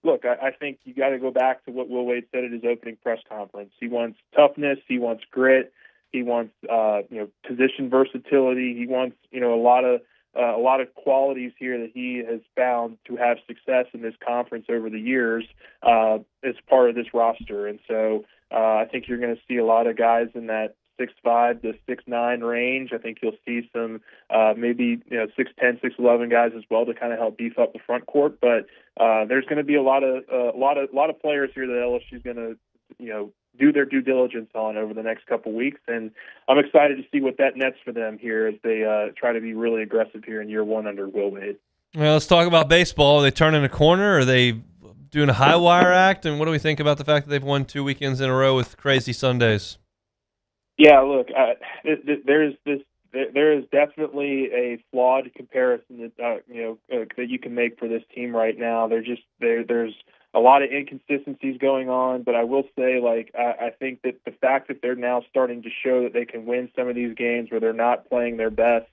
look, I think you got to go back to what Will Wade said at his opening press conference. He wants toughness. He wants grit. He wants, position versatility. He wants, a lot of qualities here that he has found to have success in this conference over the years as part of this roster. And so I think you're going to see a lot of guys in that 6'5" to 6'9" range. I think you'll see some maybe 6'10", 6'11" guys as well to kind of help beef up the front court. But there's going to be a lot of players here that LSU is going to do their due diligence on over the next couple weeks, and I'm excited to see what that nets for them here as they try to be really aggressive here in year one under Will Wade. Well, let's talk about baseball. Are they turning a corner? Are they doing a high wire act? And what do we think about the fact that they've won 2 weekends in a row with crazy Sundays? Yeah, look, there is definitely a flawed comparison that that you can make for this team right now. There's a lot of inconsistencies going on, but I will say, I think that the fact that they're now starting to show that they can win some of these games where they're not playing their best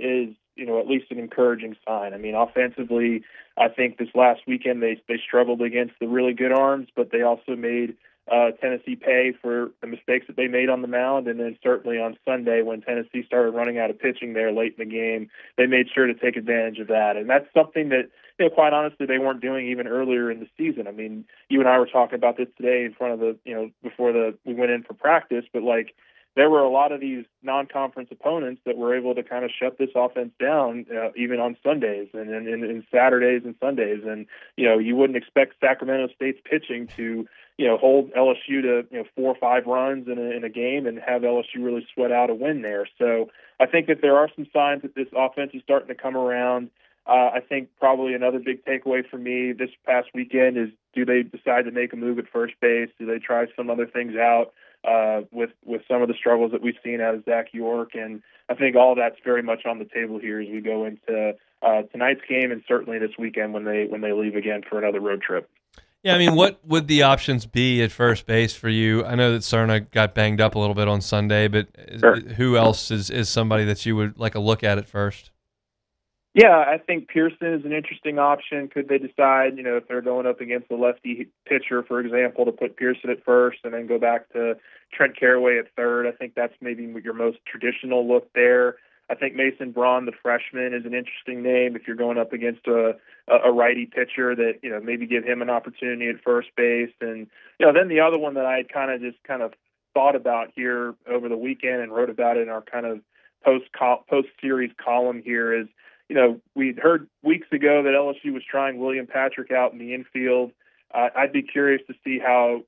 is, at least an encouraging sign. I mean, offensively, I think this last weekend they struggled against the really good arms, but they also made Tennessee pay for the mistakes that they made on the mound. And then certainly on Sunday when Tennessee started running out of pitching there late in the game, they made sure to take advantage of that. And that's something that, quite honestly, they weren't doing even earlier in the season. I mean, you and I were talking about this today in front of before we went in for practice, but there were a lot of these non-conference opponents that were able to kind of shut this offense down, even on Sundays and Saturdays and Sundays. And, you wouldn't expect Sacramento State's pitching to, hold LSU to, 4 or 5 runs in a game and have LSU really sweat out a win there. So I think that there are some signs that this offense is starting to come around. I think probably another big takeaway for me this past weekend is, do they decide to make a move at first base? Do they try some other things out with some of the struggles that we've seen out of Zach York? And I think all that's very much on the table here as we go into tonight's game and certainly this weekend when they leave again for another road trip. Yeah, I mean, what would the options be at first base for you? I know that Cerna got banged up a little bit on Sunday, but Sure. Who else is somebody that you would like a look at first? Yeah, I think Pearson is an interesting option. Could they decide, if they're going up against a lefty pitcher, for example, to put Pearson at first and then go back to Trent Carraway at third? I think that's maybe your most traditional look there. I think Mason Braun, the freshman, is an interesting name if you're going up against a righty pitcher that, maybe give him an opportunity at first base. And, then the other one that I had kind of thought about here over the weekend and wrote about it in our kind of post-series column here is, we'd heard weeks ago that LSU was trying William Patrick out in the infield. I'd be curious to see how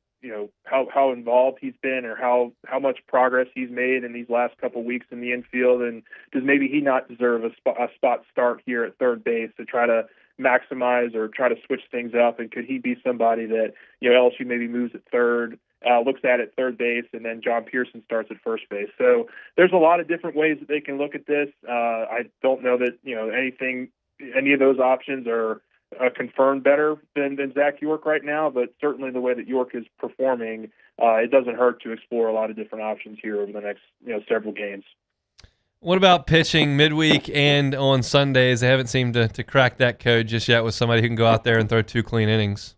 involved he's been or how much progress he's made in these last couple of weeks in the infield, and does maybe he not deserve a spot start here at third base to try to maximize or try to switch things up, and could he be somebody that LSU maybe moves at third, looks at third base, and then John Pearson starts at first base. So there's a lot of different ways that they can look at this. I don't know that any of those options are confirmed better than Zach York right now, but certainly the way that York is performing, it doesn't hurt to explore a lot of different options here over the next several games. What about pitching midweek and on Sundays? They haven't seemed to crack that code just yet with somebody who can go out there and throw 2 clean innings.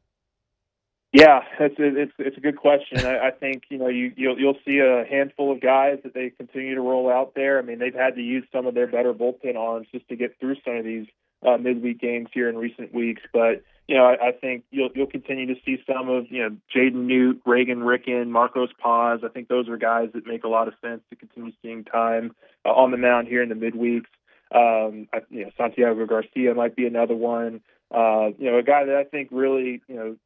Yeah, it's a good question. I think you'll see a handful of guys that they continue to roll out there. I mean, they've had to use some of their better bullpen arms just to get through some of these midweek games here in recent weeks. But I think you'll continue to see some of Jaden Newt, Reagan Ricken, Marcos Paz. I think those are guys that make a lot of sense to continue seeing time on the mound here in the midweeks. Santiago Garcia might be another one. A guy that I think really,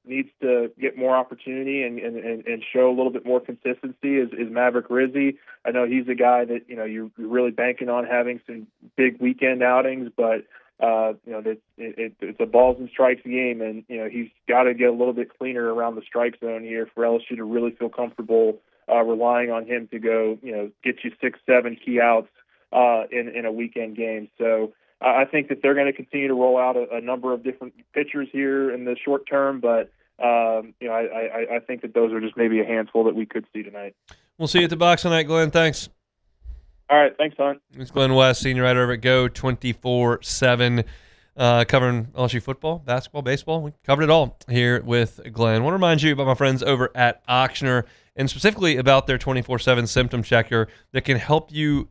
needs to get more opportunity and show a little bit more consistency is Maverick Rizzi. I know he's a guy that, you're really banking on having some big weekend outings, but, it's a balls and strikes game, and, he's got to get a little bit cleaner around the strike zone here for LSU to really feel comfortable relying on him to go, get you 6-7 key outs in a weekend game. So, I think that they're going to continue to roll out a number of different pitchers here in the short term, but I think that those are just maybe a handful that we could see tonight. We'll see you at the box tonight, Glenn. Thanks. All right, thanks, Hunt. It's Glenn West, senior writer over at Go 24/7, covering LSU football, basketball, baseball. We covered it all here with Glenn. I want to remind you about my friends over at Ochsner, and specifically about their 24/7 symptom checker that can help you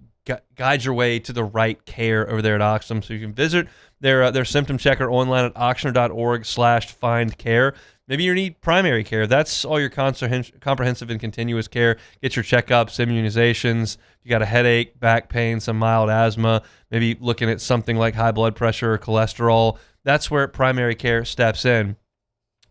guide your way to the right care over there at Ochsner. So you can visit their symptom checker online at ochsner.org/findcare. Maybe you need primary care. That's all your comprehensive and continuous care. Get your checkups, immunizations. You got a headache, back pain, some mild asthma, maybe looking at something like high blood pressure or cholesterol. That's where primary care steps in.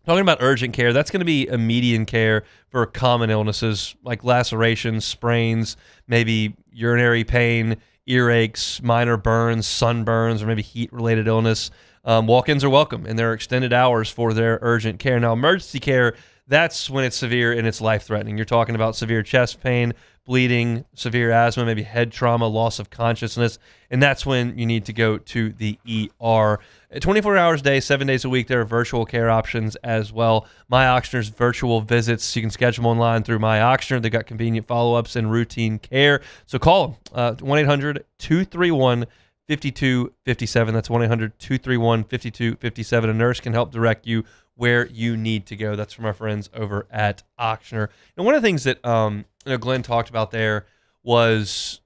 Talking about urgent care, that's going to be a median care for common illnesses like lacerations, sprains, maybe urinary pain, earaches, minor burns, sunburns, or maybe heat-related illness. Walk-ins are welcome, and there are extended hours for their urgent care. Now, emergency care, that's when it's severe and it's life-threatening. You're talking about severe chest pain, bleeding, severe asthma, maybe head trauma, loss of consciousness, and that's when you need to go to the ER. 24 hours a day, 7 days a week, there are virtual care options as well. My Ochsner's virtual visits, you can schedule them online through My Ochsner. They've got convenient follow-ups and routine care. So call them, 1-800-231-5257. That's 1-800-231-5257. A nurse can help direct you where you need to go. That's from our friends over at Ochsner. And one of the things that Glenn talked about there was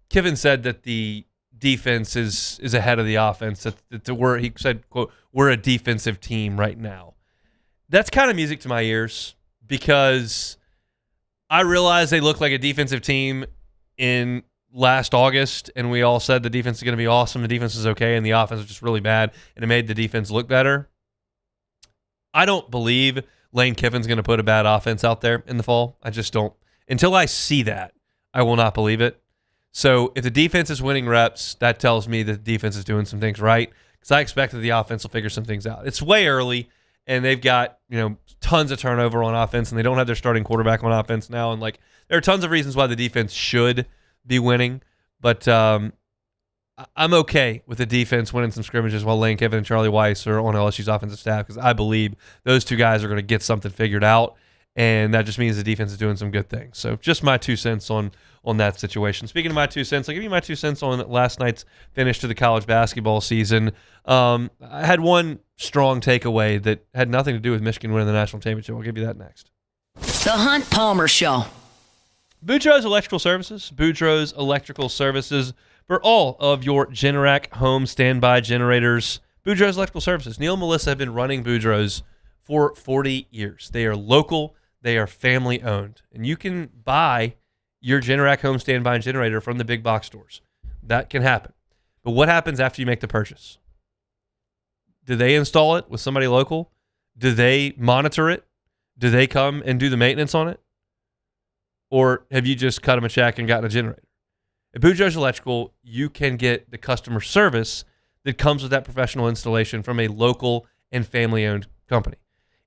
Kiffin said that the defense is ahead of the offense. He said, quote, we're a defensive team right now. That's kind of music to my ears because I realize they look like a defensive team in last August, and we all said the defense is going to be awesome, the defense is okay, and the offense was just really bad, and it made the defense look better. I don't believe Lane Kiffin's going to put a bad offense out there in the fall. I just don't. Until I see that, I will not believe it. So if the defense is winning reps, that tells me that the defense is doing some things right, because I expect that the offense will figure some things out. It's way early, and they've got tons of turnover on offense, and they don't have their starting quarterback on offense now. And there are tons of reasons why the defense should be winning, but I'm okay with the defense winning some scrimmages while Lane Kiffin and Charlie Weiss are on LSU's offensive staff, because I believe those two guys are going to get something figured out, and that just means the defense is doing some good things. So just my 2 cents on on that situation. Speaking of my 2 cents, I'll give you my 2 cents on last night's finish to the college basketball season. I had one strong takeaway that had nothing to do with Michigan winning the national championship. I'll give you that next. The Hunt Palmer Show. Boudreaux's Electrical Services. Boudreaux's Electrical Services for all of your Generac home standby generators. Boudreaux's Electrical Services. Neil and Melissa have been running Boudreaux's for 40 years. They are local. They are family owned. And you can buy your Generac home standby generator from the big box stores. That can happen. But what happens after you make the purchase? Do they install it with somebody local? Do they monitor it? Do they come and do the maintenance on it? Or have you just cut them a check and gotten a generator? At Boudreaux's Electrical, you can get the customer service that comes with that professional installation from a local and family-owned company.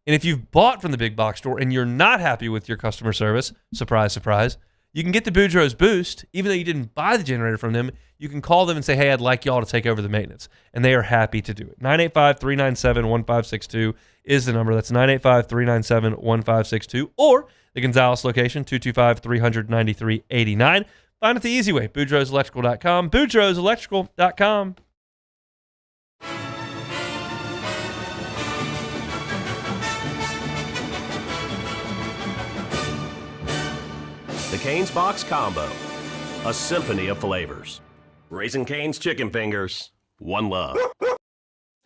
And if you've bought from the big box store and you're not happy with your customer service, surprise, surprise, you can get the Boudreaux's Boost. Even though you didn't buy the generator from them, you can call them and say, hey, I'd like y'all to take over the maintenance. And they are happy to do it. 985-397-1562 is the number. That's 985-397-1562. Or the Gonzales location, 225-393-89. Find it the easy way, BoudreauxElectrical.com. BoudreauxElectrical.com. The Cane's Box Combo, a symphony of flavors. Raising Cane's Chicken Fingers, one love.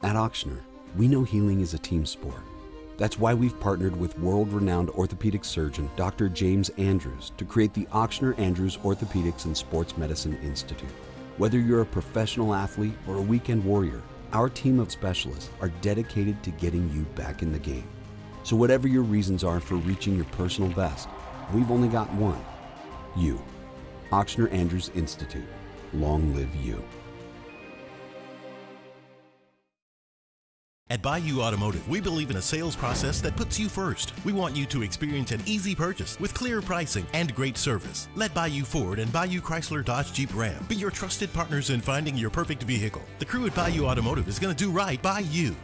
At Ochsner, we know healing is a team sport. That's why we've partnered with world-renowned orthopedic surgeon Dr. James Andrews to create the Ochsner Andrews Orthopedics and Sports Medicine Institute. Whether you're a professional athlete or a weekend warrior, our team of specialists are dedicated to getting you back in the game. So whatever your reasons are for reaching your personal best, we've only got one. You. Ochsner Andrews Institute. Long live you. At Bayou Automotive, we believe in a sales process that puts you first. We want you to experience an easy purchase with clear pricing and great service. Let Bayou Ford and Bayou Chrysler Dodge Jeep Ram be your trusted partners in finding your perfect vehicle. The crew at Bayou Automotive is going to do right by you.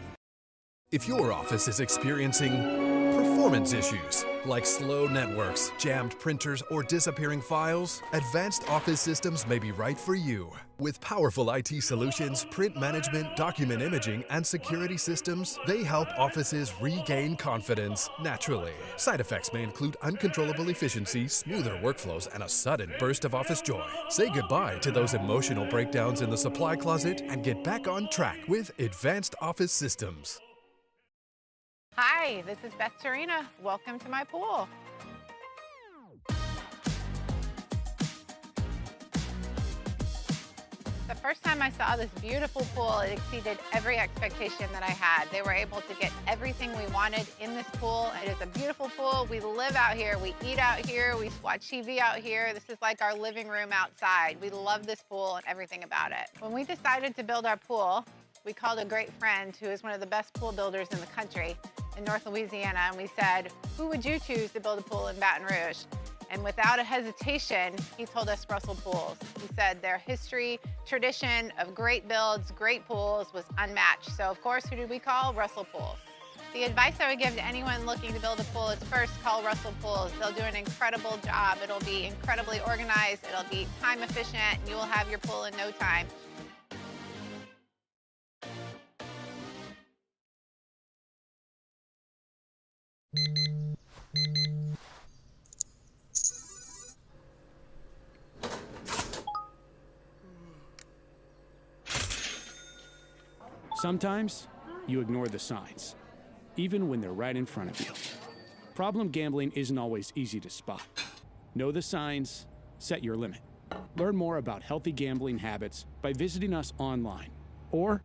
If your office is experiencing performance issues like slow networks, jammed printers, or disappearing files, Advanced Office Systems may be right for you. With powerful IT solutions, print management, document imaging, and security systems, they help offices regain confidence naturally. Side effects may include uncontrollable efficiency, smoother workflows, and a sudden burst of office joy. Say goodbye to those emotional breakdowns in the supply closet and get back on track with Advanced Office Systems. Hi, this is Beth Tarina. Welcome to my pool. The first time I saw this beautiful pool, it exceeded every expectation that I had. They were able to get everything we wanted in this pool. It is a beautiful pool. We live out here, we eat out here, we watch TV out here. This is like our living room outside. We love this pool and everything about it. When we decided to build our pool, we called a great friend who is one of the best pool builders in the country in North Louisiana, and we said, who would you choose to build a pool in Baton Rouge? And without a hesitation, he told us Russell Pools. He said their history, tradition of great builds, great pools was unmatched. So of course, who did we call? Russell Pools. The advice I would give to anyone looking to build a pool is first call Russell Pools. They'll do an incredible job. It'll be incredibly organized. It'll be time efficient, and you will have your pool in no time. Sometimes you ignore the signs, even when they're right in front of you. Problem gambling isn't always easy to spot. Know the signs, set your limit. Learn more about healthy gambling habits by visiting us online or...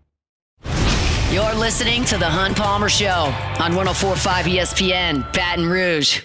You're listening to The Hunt Palmer Show on 104.5 ESPN, Baton Rouge.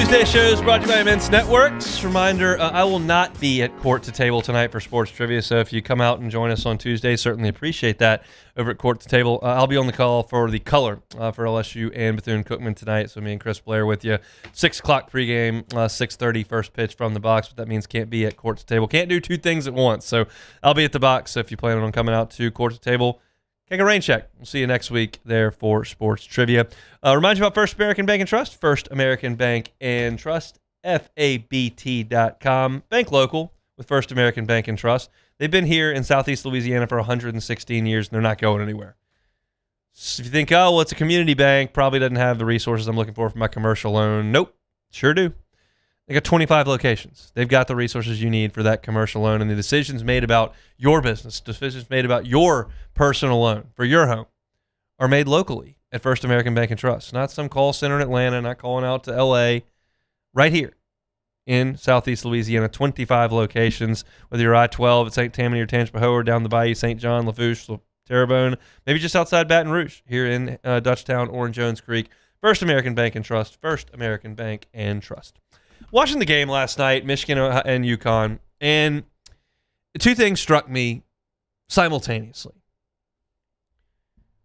Tuesday shows brought to you by Immense Networks. Reminder, I will not be at Court to Table tonight for sports trivia, so if you come out and join us on Tuesday, certainly appreciate that over at Court to Table. I'll be on the call for the color for LSU and Bethune-Cookman tonight, so me and Chris Blair with you. 6 o'clock pregame, 6:30 first pitch from the box, but that means can't be at Court to Table. Can't do two things at once, so I'll be at the box, so if you plan on coming out to Court to Table, take a rain check. We'll see you next week there for sports trivia. Remind you about First American Bank and Trust. First American Bank and Trust, FABT.com. Bank local with First American Bank and Trust. They've been here in Southeast Louisiana for 116 years, and they're not going anywhere. So if you think, oh, well, it's a community bank, probably doesn't have the resources I'm looking for my commercial loan. Nope, sure do. They got 25 locations. They've got the resources you need for that commercial loan, and the decisions made about your business, decisions made about your personal loan for your home are made locally at First American Bank and Trust. Not some call center in Atlanta, not calling out to L.A., right here in Southeast Louisiana, 25 locations, whether you're I-12 at St. Tammany or Tangipahoa or down the Bayou, St. John, Lafourche, Terrebonne, maybe just outside Baton Rouge here in Dutchtown or in Jones Creek. First American Bank and Trust, First American Bank and Trust. Watching the game last night, Michigan and UConn, and two things struck me simultaneously.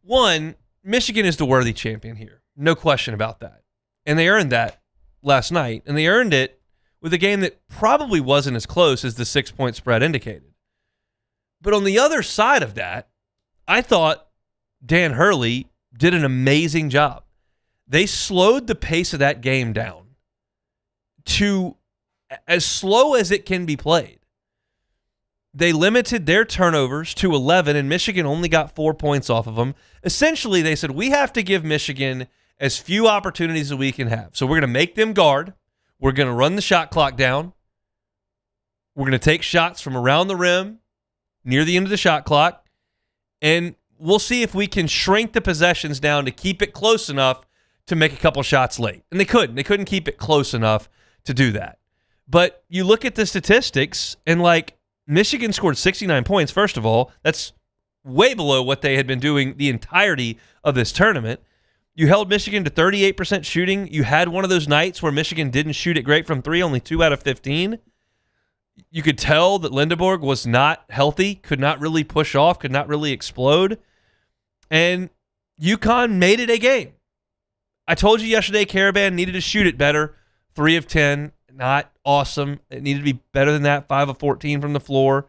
One, Michigan is the worthy champion here. No question about that. And they earned that last night, and they earned it with a game that probably wasn't as close as the 6-point spread indicated. But on the other side of that, I thought Dan Hurley did an amazing job. They slowed the pace of that game down to as slow as it can be played. They limited their turnovers to 11, and Michigan only got 4 points off of them. Essentially, they said, we have to give Michigan as few opportunities as we can have. So we're going to make them guard. We're going to run the shot clock down. We're going to take shots from around the rim near the end of the shot clock, and we'll see if we can shrink the possessions down to keep it close enough to make a couple shots late. And they couldn't. They couldn't keep it close enough to do that. But you look at the statistics, and like Michigan scored 69 points, first of all. That's way below what they had been doing the entirety of this tournament. You held Michigan to 38% shooting. You had one of those nights where Michigan didn't shoot it great from three, only 2 out of 15. You could tell that Lindeborg was not healthy, could not really push off, could not really explode. And UConn made it a game. I told you yesterday Caravan needed to shoot it better. 3 of 10, not awesome. It needed to be better than that, 5 of 14 from the floor.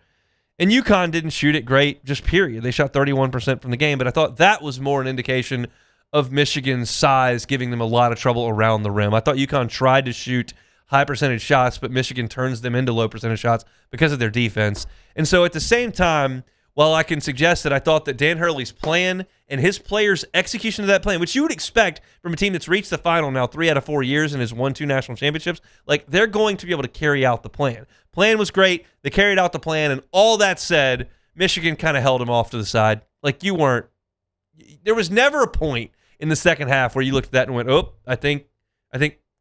And UConn didn't shoot it great, just period. They shot 31% from the game, but I thought that was more an indication of Michigan's size giving them a lot of trouble around the rim. I thought UConn tried to shoot high percentage shots, but Michigan turns them into low percentage shots because of their defense. And so at the same time, while I can suggest that I thought that Dan Hurley's plan and his players' execution of that plan, which you would expect from a team that's reached the final now 3 out of 4 years and has won 2 national championships, like they're going to be able to carry out the plan. Plan was great. They carried out the plan, and all that said, Michigan kind of held them off to the side. Like there was never a point in the second half where you looked at that and went, oh, I think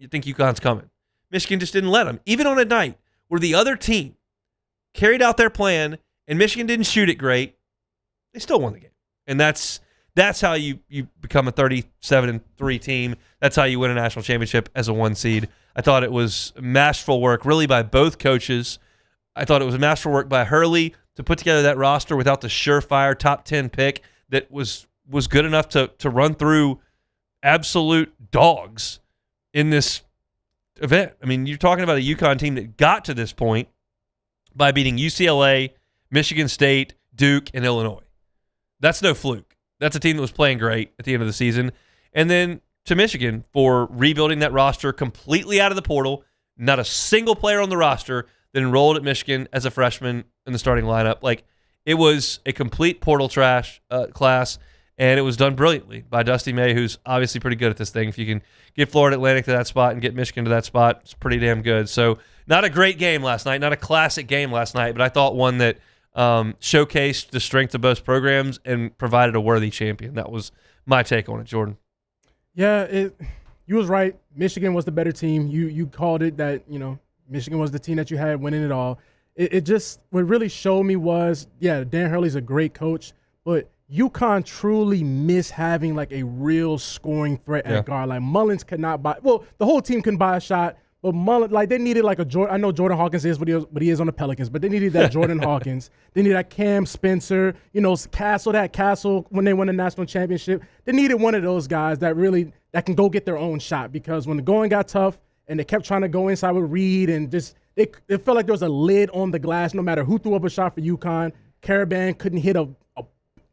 UConn's coming. Michigan just didn't let them. Even on a night where the other team carried out their plan and Michigan didn't shoot it great, they still won the game. And that's how you become a 37-3 team. That's how you win a national championship as a 1 seed. I thought it was masterful work really by both coaches. I thought it was masterful work by Hurley to put together that roster without the surefire top 10 pick that was good enough to run through absolute dogs in this event. I mean, you're talking about a UConn team that got to this point by beating UCLA, Michigan State, Duke, and Illinois. That's no fluke. That's a team that was playing great at the end of the season. And then to Michigan for rebuilding that roster completely out of the portal. Not a single player on the roster that enrolled at Michigan as a freshman in the starting lineup. Like, it was a complete portal trash class, and it was done brilliantly by Dusty May, who's obviously pretty good at this thing. If you can get Florida Atlantic to that spot and get Michigan to that spot, it's pretty damn good. So not a great game last night, not a classic game last night, but I thought one that showcased the strength of both programs and provided a worthy champion. That was my take on it, Jordan. Yeah, you was right. Michigan was the better team. You called it that, Michigan was the team that you had winning it all. It just, what really showed me was, yeah, Dan Hurley's a great coach, but UConn truly miss having like a real scoring threat Yeah. at guard. Like Mullins could not buy. Well, the whole team couldn't buy a shot, but Mullins, like they needed like a Jordan. I know Jordan Hawkins is what he is on the Pelicans, but they needed that Jordan Hawkins. They needed that Cam Spencer. Castle when they won the national championship. They needed one of those guys that can go get their own shot, because when the going got tough and they kept trying to go inside with Reed and just it felt like there was a lid on the glass no matter who threw up a shot for UConn. Caravan couldn't hit a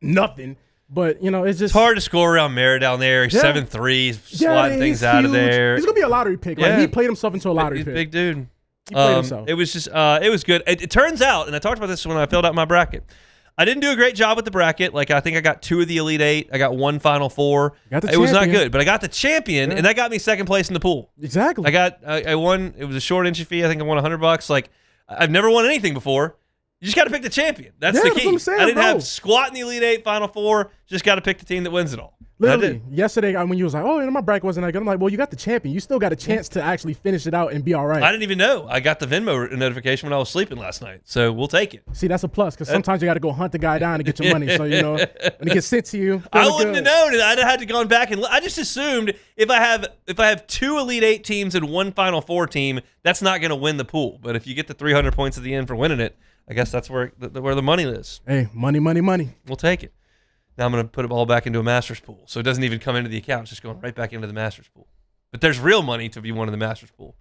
nothing, but it's hard to score around Merritt down there. 7'3", swatting things out of there. He's gonna be a lottery pick. Yeah. Like he played himself into a lottery He's pick. a big dude. He played himself. It was just it was good. It turns out, and I talked about this when I filled out my bracket, I didn't do a great job with the bracket. Like, I think I got 2 of the Elite 8. I got 1 Final Four. It was not good, but I got the champion, and that got me second place in the pool. Exactly. I won. It was a short entry fee. I think I won $100. Like, I've never won anything before. You just got to pick the champion. That's the key. That's what I'm saying, I didn't bro. have squat in the Elite 8, Final Four. Just got to pick the team that wins it all. Literally, yesterday when you was like, oh, my bracket wasn't that good, I'm like, well, you got the champion. You still got a chance to actually finish it out and be all right. I didn't even know. I got the Venmo notification when I was sleeping last night. So we'll take it. See, that's a plus, because sometimes you got to go hunt the guy down to get your money. So, when it gets sent to you, I feeling wouldn't good. have known. I'd have had to gone back and I just assumed if I have 2 Elite 8 teams and 1 Final Four team, that's not going to win the pool. But if you get the 300 points at the end for winning it, I guess that's where the money is. Hey, money, money, money. We'll take it. Now I'm going to put it all back into a Masters pool. So it doesn't even come into the account. It's just going right back into the Masters pool. But there's real money to be won in the Masters pool.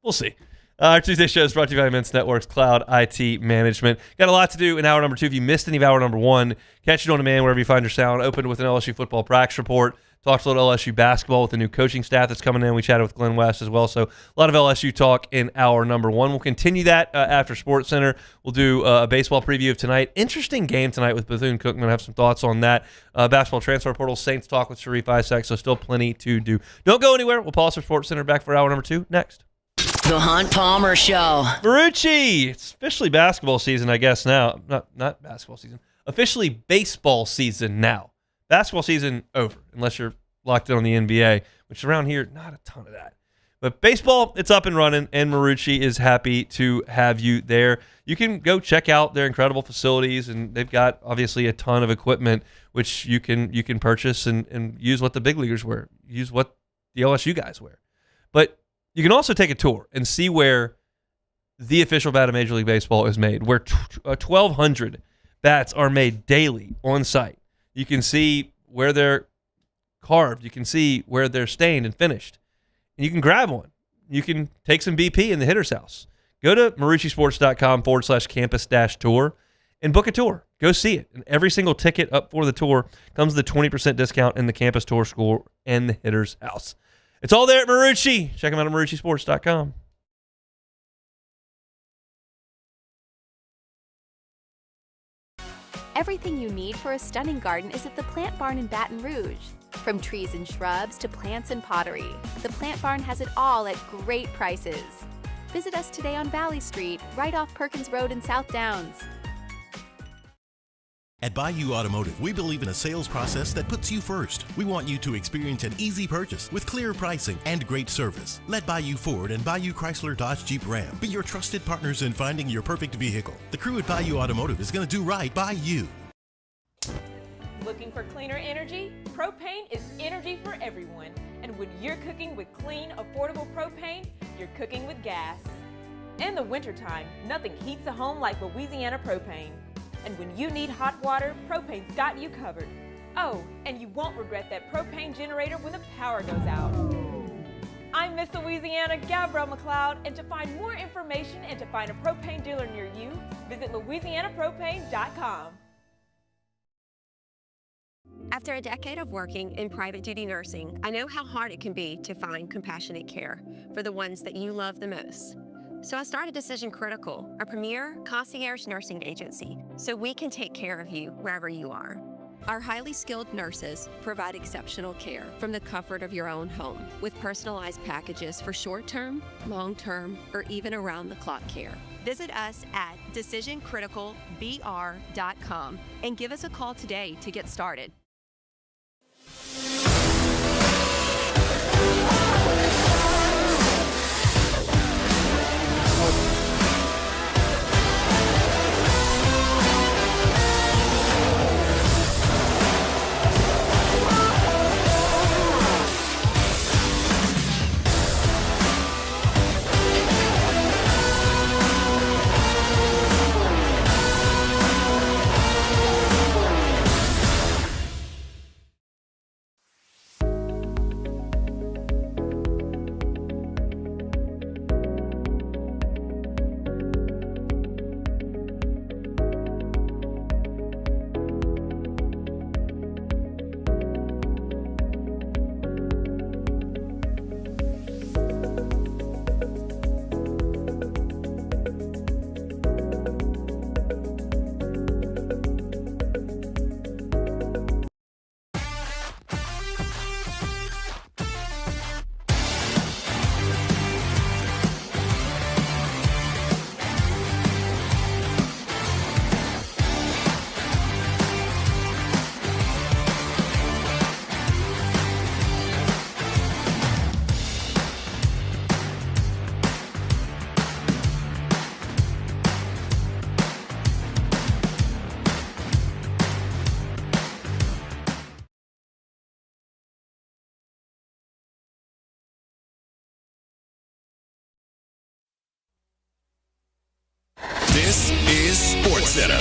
We'll see. Our Tuesday show is brought to you by Immense Networks Cloud IT Management. Got a lot to do in hour number 2. If you missed any of hour number 1, catch it on demand wherever you find your sound. Opened with an LSU football practice report. Talked a little LSU basketball with the new coaching staff that's coming in. We chatted with Glenn West as well. So a lot of LSU talk in hour number 1. We'll continue that after Sports Center. We'll do a baseball preview of tonight. Interesting game tonight with Bethune-Cookman. I have some thoughts on that. Basketball transfer portal, Saints talk with Sharif Isaac. So still plenty to do. Don't go anywhere. We'll pause for Sports Center. Back for hour number 2 next. The Hunt Palmer Show. Marucci. It's officially basketball season, I guess, now. Not basketball season. Officially baseball season now. Basketball season over, unless you're locked in on the NBA, which around here, not a ton of that. But baseball, it's up and running, and Marucci is happy to have you there. You can go check out their incredible facilities, and they've got, obviously, a ton of equipment, which you can purchase and use what the big leaguers wear, use what the LSU guys wear. But you can also take a tour and see where the official bat of Major League Baseball is made, where 1,200 bats are made daily on site. You can see where they're carved. You can see where they're stained and finished. And you can grab one. You can take some BP in the hitter's house. Go to maruccisports.com/campus-tour and book a tour. Go see it. And every single ticket up for the tour comes with a 20% discount in the campus tour school and the hitter's house. It's all there at Marucci. Check them out at maruccisports.com. Everything you need for a stunning garden is at the Plant Barn in Baton Rouge. From trees and shrubs to plants and pottery, the Plant Barn has it all at great prices. Visit us today on Valley Street, right off Perkins Road in South Downs. At Bayou Automotive, we believe in a sales process that puts you first. We want you to experience an easy purchase with clear pricing and great service. Let Bayou Ford and Bayou Chrysler Dodge Jeep Ram be your trusted partners in finding your perfect vehicle. The crew at Bayou Automotive is going to do right by you. Looking for cleaner energy? Propane is energy for everyone. And when you're cooking with clean, affordable propane, you're cooking with gas. In the wintertime, nothing heats a home like Louisiana propane. And when you need hot water, propane's got you covered. Oh, and you won't regret that propane generator when the power goes out. I'm Miss Louisiana, Gabrielle McLeod, and to find more information and to find a propane dealer near you, visit louisianapropane.com. After a decade of working in private duty nursing, I know how hard it can be to find compassionate care for the ones that you love the most. So I started Decision Critical, a premier concierge nursing agency, so we can take care of you wherever you are. Our highly skilled nurses provide exceptional care from the comfort of your own home with personalized packages for short-term, long-term, or even around-the-clock care. Visit us at decisioncriticalbr.com and give us a call today to get started. This is SportsCenter.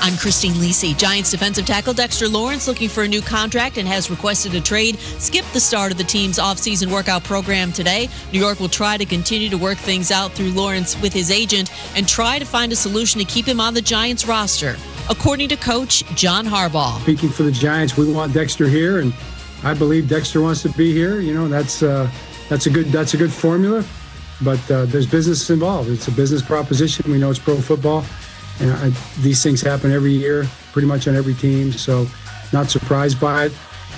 I'm Christine Lisi. Giants defensive tackle Dexter Lawrence looking for a new contract and has requested a trade. Skipped the start of the team's offseason workout program today. New York will try to continue to work things out through Lawrence with his agent and try to find a solution to keep him on the Giants roster, according to Coach John Harbaugh. Speaking for the Giants, we want Dexter here, and I believe Dexter wants to be here. You know, that's a good formula, but there's business involved. It's a business proposition. We know it's pro football. And these things happen every year, pretty much on every team, so not surprised by it.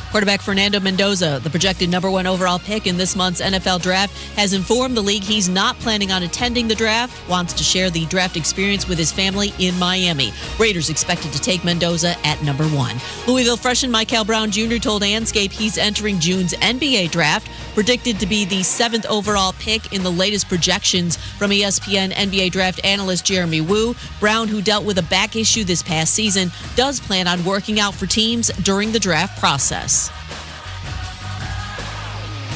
Quarterback Fernando Mendoza, the projected #1 overall pick in this month's NFL draft, has informed the league he's not planning on attending the draft, wants to share the draft experience with his family in Miami. Raiders expected to take Mendoza at #1. Louisville freshman Michael Brown Jr. told Anscape he's entering June's NBA draft, predicted to be the 7th overall pick in the latest projections from ESPN NBA draft analyst Jeremy Wu. Brown, who dealt with a back issue this past season, does plan on working out for teams during the draft process.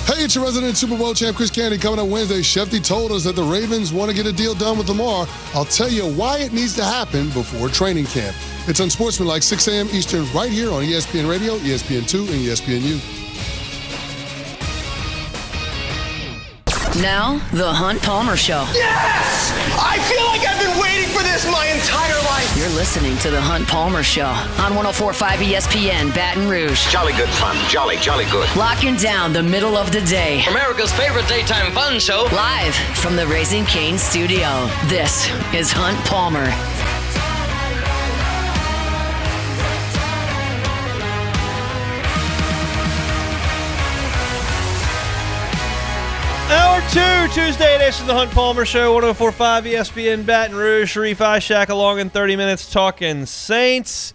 Hey, it's your resident Super Bowl champ, Chris Candy. Coming up Wednesday, Shefty told us that the Ravens want to get a deal done with Lamar. I'll tell you why it needs to happen before training camp. It's Unsportsmanlike, 6 a.m. Eastern, right here on ESPN Radio, ESPN2, and ESPNU. Now, the Hunt Palmer Show. Yes! I feel like I've been waiting for this my entire life. You're listening to the Hunt Palmer Show on 104.5 ESPN Baton Rouge. Jolly good fun. Jolly good. Locking down the middle of the day. America's favorite daytime fun show. Live from the Raising Cane's studio. This is Hunt Palmer. Hour 2, Tuesday edition of the Hunt Palmer Show, 104.5 ESPN Baton Rouge. Sharif Ishak along in 30 minutes talking Saints.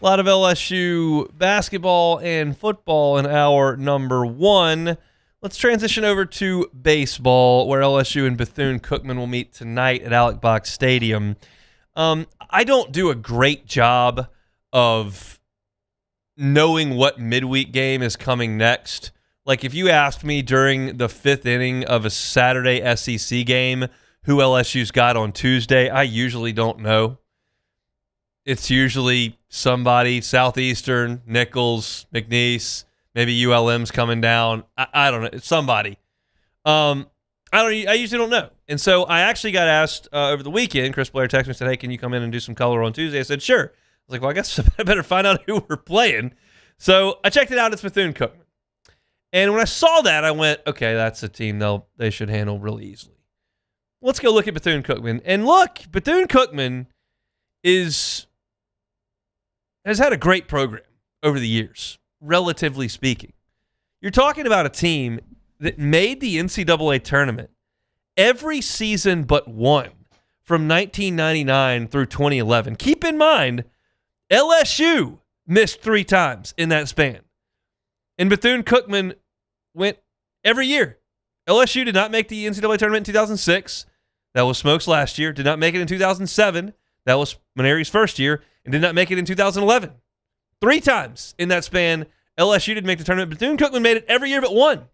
A lot of LSU basketball and football in hour number 1. Let's transition over to baseball, where LSU and Bethune-Cookman will meet tonight at Alex Box Stadium. I don't do a great job of knowing what midweek game is coming next. Like, if you asked me during the 5th inning of a Saturday SEC game who LSU's got on Tuesday, I usually don't know. It's usually somebody, Southeastern, Nichols, McNeese, maybe ULM's coming down. I don't know. It's somebody. I usually don't know. And so I actually got asked over the weekend. Chris Blair texted me and said, hey, can you come in and do some color on Tuesday? I said, sure. I was like, well, I guess I better find out who we're playing. So I checked it out. It's Bethune-Cookman. And when I saw that, I went, okay, that's a team they should handle really easily. Let's go look at Bethune-Cookman. And look, Bethune-Cookman has had a great program over the years, relatively speaking. You're talking about a team that made the NCAA tournament every season but one from 1999 through 2011. Keep in mind, LSU missed 3 times in that span. And Bethune-Cookman went every year. LSU did not make the NCAA tournament in 2006. That was Smoke's last year. Did not make it in 2007. That was Maneri's first year. And did not make it in 2011. 3 times in that span, LSU didn't make the tournament. Bethune-Cookman made it every year but one.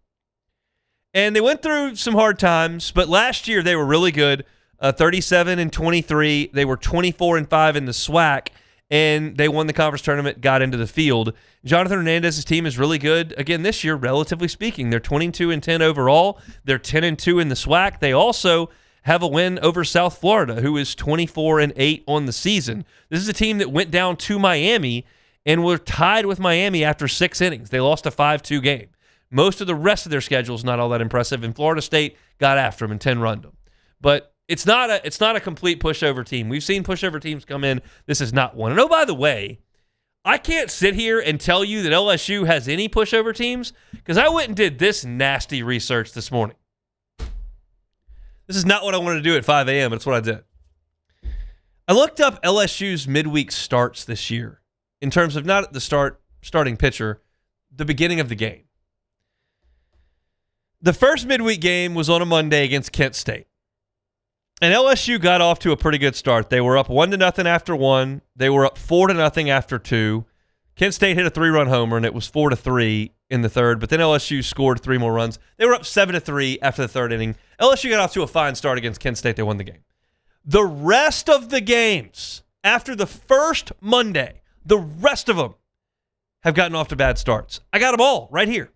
And they went through some hard times, but last year they were really good. 37-23. They were 24-5 in the SWAC. And they won the conference tournament, got into the field. Jonathan Hernandez's team is really good. Again, this year, relatively speaking, they're 22-10 overall. They're 10-2 in the SWAC. They also have a win over South Florida, who is 24-8 on the season. This is a team that went down to Miami and were tied with Miami after 6 innings. They lost a 5-2 game. Most of the rest of their schedule is not all that impressive, and Florida State got after them and 10-runned them. But it's not a complete pushover team. We've seen pushover teams come in. This is not one. And oh, by the way, I can't sit here and tell you that LSU has any pushover teams because I went and did this nasty research this morning. This is not what I wanted to do at 5 a.m., but it's what I did. I looked up LSU's midweek starts this year in terms of not the starting pitcher, the beginning of the game. The first midweek game was on a Monday against Kent State. And LSU got off to a pretty good start. They were up 1-0 after 1. They were up 4-0 after 2. Kent State hit a 3-run homer, and it was 4-3. in the third, but then LSU scored 3 more runs. They were up 7-3 after the third inning. LSU got off to a fine start against Kent State. They won the game. The rest of the games after the first Monday, the rest of them have gotten off to bad starts. I got them all right here.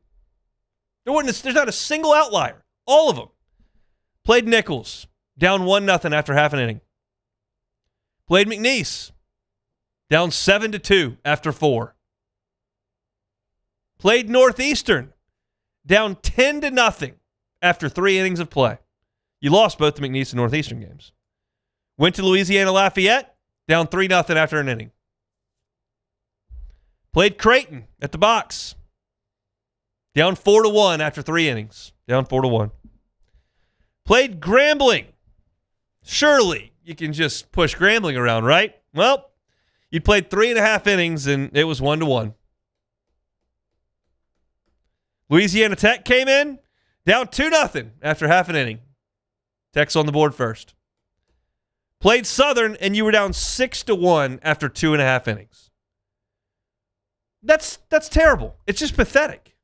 There's not a single outlier. All of them. Played Nichols, down 1-0 after half an inning. Played McNeese, down 7-2 after 4. Played Northeastern, down 10-0 after 3 innings of play. You lost both the McNeese and Northeastern games. Went to Louisiana Lafayette, down 3-0 after an inning. Played Creighton at the box, down 4-1 after 3 innings. Down 4-1. Played Grambling. Surely you can just push Grambling around, right? Well, you played 3.5 innings, and it was 1-1. Louisiana Tech came in, down 2-0 after half an inning. Tech's on the board first. Played Southern, and you were down 6-1 after 2.5 innings. That's terrible. It's just pathetic.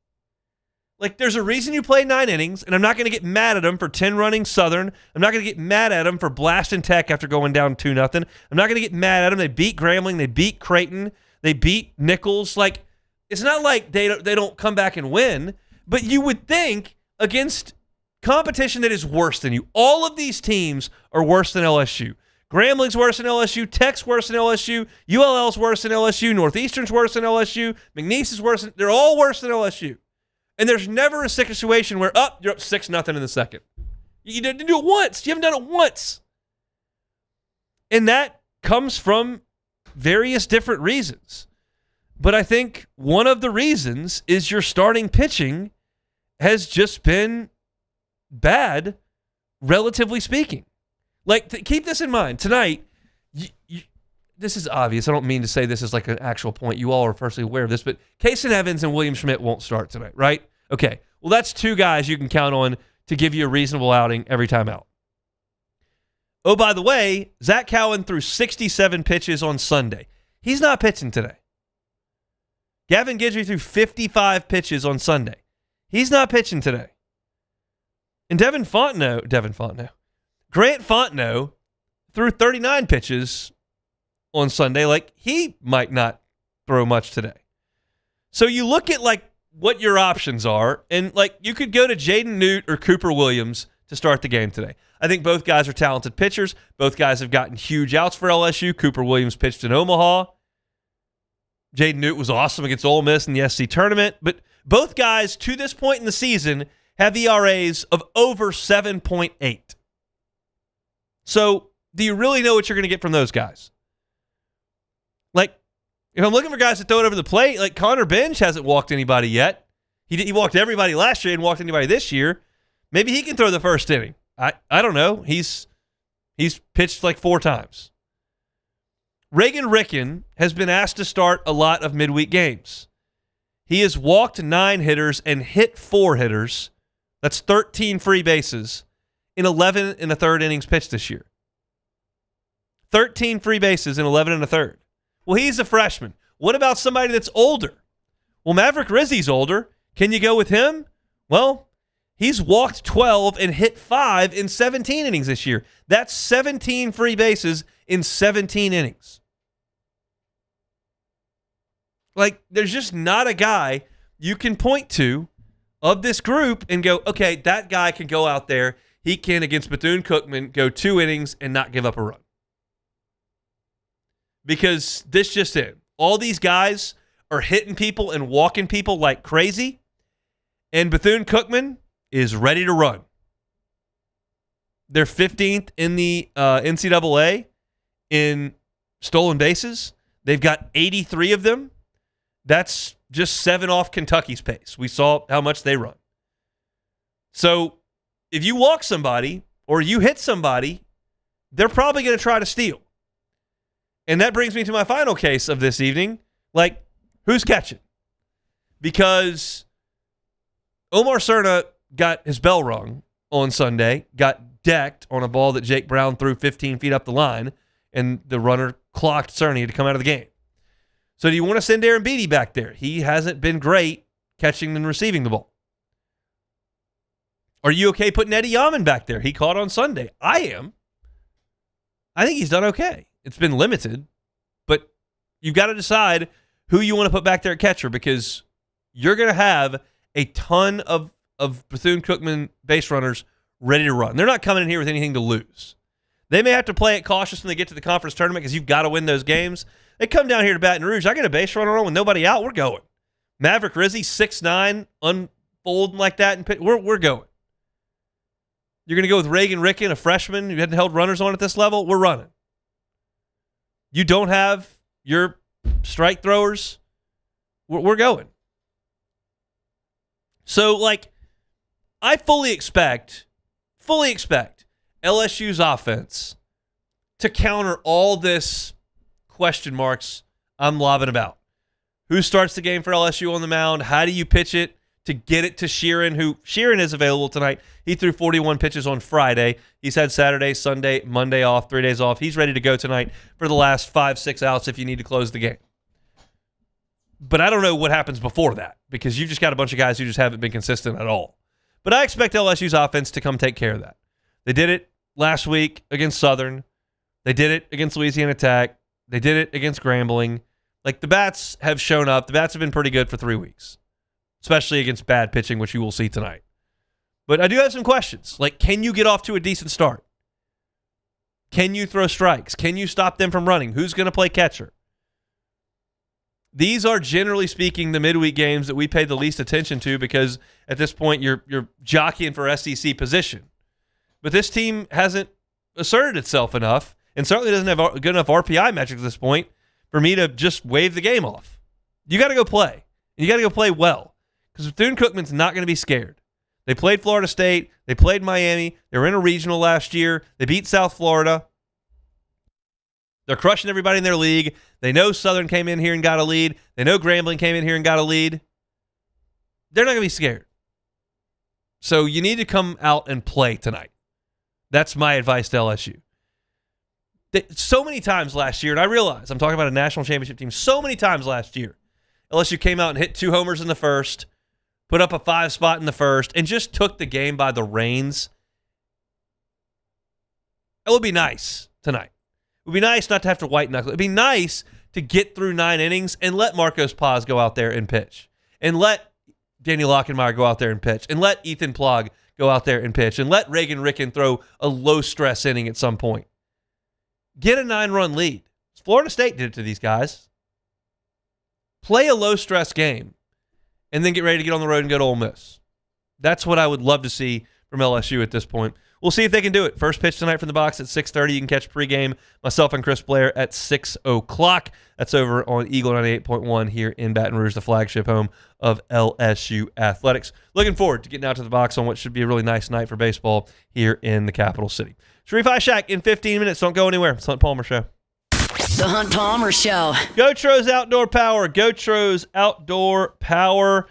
Like, there's a reason you play 9 innings, and I'm not going to get mad at them for 10 running Southern. I'm not going to get mad at them for blasting Tech after going down 2-0. I'm not going to get mad at them. They beat Grambling. They beat Creighton. They beat Nichols. Like, it's not like they don't come back and win, but you would think against competition that is worse than you. All of these teams are worse than LSU. Grambling's worse than LSU. Tech's worse than LSU. ULL's worse than LSU. Northeastern's worse than LSU. McNeese is worse. They're all worse than LSU. And there's never a situation where, you're up 6-0 in the second. You didn't do it once. You haven't done it once. And that comes from various different reasons. But I think one of the reasons is your starting pitching has just been bad, relatively speaking. Like, keep this in mind. Tonight, this is obvious. I don't mean to say this is like an actual point. You all are personally aware of this, but Kaysen Evans and William Schmidt won't start tonight, right? Okay. Well, that's 2 guys you can count on to give you a reasonable outing every time out. Oh, by the way, Zach Cowan threw 67 pitches on Sunday. He's not pitching today. Gavin Guidry threw 55 pitches on Sunday. He's not pitching today. And Grant Fontenot threw 39 pitches on Sunday. Like, he might not throw much today. So you look at, like, what your options are, and, like, you could go to Jaden Newt or Cooper Williams to start the game today. I think both guys are talented pitchers. Both guys have gotten huge outs for LSU. Cooper Williams pitched in Omaha. Jaden Newt was awesome against Ole Miss in the SC tournament. But both guys, to this point in the season, have ERAs of over 7.8. So, do you really know what you're going to get from those guys? Like, if I'm looking for guys to throw it over the plate, like Connor Bench hasn't walked anybody yet. He walked everybody last year and walked anybody this year. Maybe he can throw the first inning. I don't know. He's pitched like 4 times. Reagan Ricken has been asked to start a lot of midweek games. He has walked 9 hitters and hit 4 hitters. That's 13 free bases in 11 and a third innings pitched this year. 13 free bases in 11 and a third. Well, he's a freshman. What about somebody that's older? Well, Maverick Rizzi's older. Can you go with him? Well, he's walked 12 and hit 5 in 17 innings this year. That's 17 free bases in 17 innings. Like, there's just not a guy you can point to of this group and go, okay, that guy can go out there. He can, against Bethune-Cookman, go 2 innings and not give up a run. Because this just in. All these guys are hitting people and walking people like crazy, and Bethune-Cookman is ready to run. They're 15th in the NCAA in stolen bases. They've got 83 of them. That's just 7 off Kentucky's pace. We saw how much they run. So if you walk somebody or you hit somebody, they're probably going to try to steal. And that brings me to my final case of this evening. Like, who's catching? Because Omar Cerna got his bell rung on Sunday, got decked on a ball that Jake Brown threw 15 feet up the line, and the runner clocked Cerny to come out of the game. So do you want to send Aaron Beatty back there? He hasn't been great catching than receiving the ball. Are you okay putting Eddie Yaman back there? He caught on Sunday. I am. I think he's done okay. It's been limited, but you've got to decide who you want to put back there at catcher because you're going to have a ton of Bethune-Cookman base runners ready to run. They're not coming in here with anything to lose. They may have to play it cautious when they get to the conference tournament because you've got to win those games. They come down here to Baton Rouge. I get a base runner on with nobody out. We're going. Maverick Rizzi, 6'9", unfolding like that. And we're going. You're going to go with Reagan Ricken, a freshman who hadn't held runners on at this level? We're running. You don't have your strike throwers? We're going. So, I fully expect LSU's offense to counter all this question marks I'm lobbing about. Who starts the game for LSU on the mound? How do you pitch it to get it to Sheeran, who Sheeran is available tonight? He threw 41 pitches on Friday. He's had Saturday, Sunday, Monday off, 3 days off. He's ready to go tonight for the last 5-6 outs if you need to close the game. But I don't know what happens before that because you've just got a bunch of guys who just haven't been consistent at all. But I expect LSU's offense to come take care of that. They did it last week against Southern. They did it against Louisiana Tech. They did it against Grambling. The bats have shown up. The bats have been pretty good for 3 weeks, especially against bad pitching, which you will see tonight. But I do have some questions. Can you get off to a decent start? Can you throw strikes? Can you stop them from running? Who's going to play catcher? These are, generally speaking, the midweek games that we pay the least attention to because at this point you're jockeying for SEC position. But this team hasn't asserted itself enough and certainly doesn't have good enough RPI metrics at this point for me to just wave the game off. You got to go play. And you got to go play well because Bethune-Cookman's not going to be scared. They played Florida State. They played Miami. They were in a regional last year. They beat South Florida. They're crushing everybody in their league. They know Southern came in here and got a lead. They know Grambling came in here and got a lead. They're not going to be scared. So you need to come out and play tonight. That's my advice to LSU. So many times last year, and I realize I'm talking about a national championship team, so many times last year, LSU came out and hit 2 homers in the first, put up a 5 spot in the first, and just took the game by the reins. It would be nice tonight. It would be nice not to have to white knuckle. It would be nice to get through 9 innings and let Marcos Paz go out there and pitch. And let Danny Lockenmeyer go out there and pitch. And let Ethan Plog go out there and pitch. And let Reagan Ricken throw a low-stress inning at some point. Get a 9-run lead. Florida State did it to these guys. Play a low-stress game. And then get ready to get on the road and go to Ole Miss. That's what I would love to see from LSU at this point. We'll see if they can do it. First pitch tonight from the box at 6:30. You can catch pregame, myself and Chris Blair, at 6 o'clock. That's over on Eagle 98.1 here in Baton Rouge, the flagship home of LSU Athletics. Looking forward to getting out to the box on what should be a really nice night for baseball here in the capital city. Sharif Ishak in 15 minutes. Don't go anywhere. It's the Hunt Palmer Show. The Hunt Palmer Show. Gotros Outdoor Power. Gotros Outdoor Power.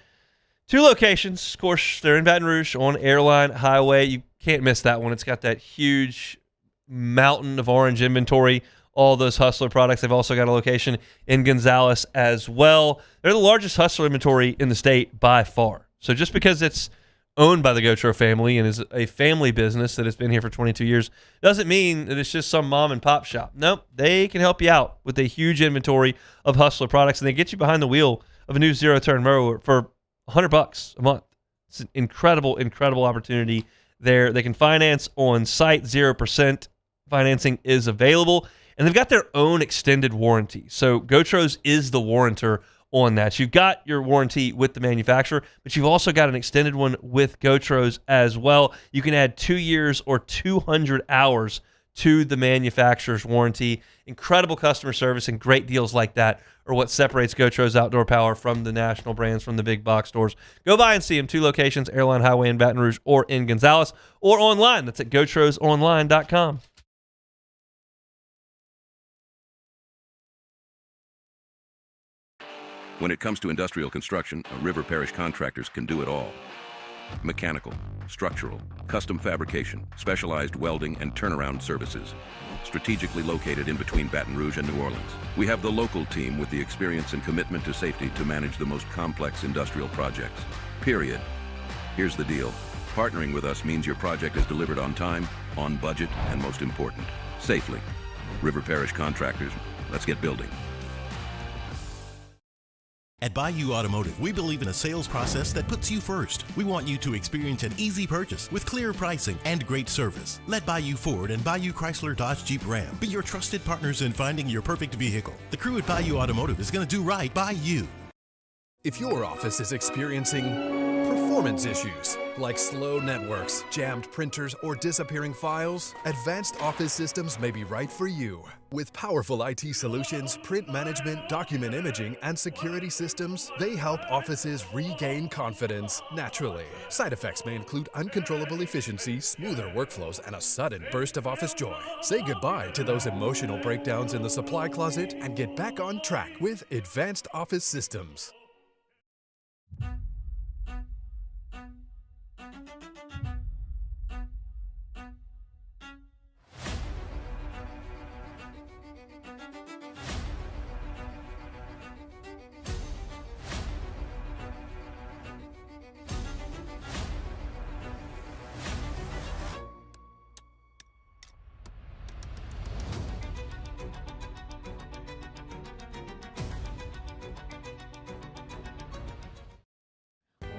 2 locations. Of course, they're in Baton Rouge on Airline Highway. You can't miss that one. It's got that huge mountain of orange inventory, all those Hustler products. They've also got a location in Gonzales as well. They're the largest Hustler inventory in the state by far. So just because it's owned by the Gotro family and is a family business that has been here for 22 years doesn't mean that it's just some mom and pop shop. Nope, they can help you out with a huge inventory of Hustler products, and they get you behind the wheel of a new zero-turn mower for $100 a month. It's an incredible, incredible opportunity there. They can finance on site. 0% financing is available, and they've got their own extended warranty. So Gotros is the warrantor on that. You've got your warranty with the manufacturer, but you've also got an extended one with Gotros as well. You can add 2 years or 200 hours to the manufacturer's warranty. Incredible customer service and great deals like that are what separates Gotros Outdoor Power from the national brands, from the big box stores. Go by and see them. 2 locations, Airline Highway in Baton Rouge or in Gonzales, or online. That's at GotrosOnline.com. When it comes to industrial construction, River Parish contractors can do it all. Mechanical, structural, custom fabrication, specialized welding, and turnaround services. Strategically located in between Baton Rouge and New Orleans, we have the local team with the experience and commitment to safety to manage the most complex industrial projects. Period. Here's the deal. Partnering with us means your project is delivered on time, on budget, and most important, safely. River Parish Contractors, let's get building. At Bayou Automotive, we believe in a sales process that puts you first. We want you to experience an easy purchase with clear pricing and great service. Let Bayou Ford and Bayou Chrysler Dodge Jeep Ram be your trusted partners in finding your perfect vehicle. The crew at Bayou Automotive is going to do right by you. If your office is experiencing performance issues like slow networks, jammed printers, or disappearing files, Advanced Office Systems may be right for you. With powerful IT solutions, print management, document imaging, and security systems, they help offices regain confidence naturally. Side effects may include uncontrollable efficiency, smoother workflows, and a sudden burst of office joy. Say goodbye to those emotional breakdowns in the supply closet and get back on track with Advanced Office Systems.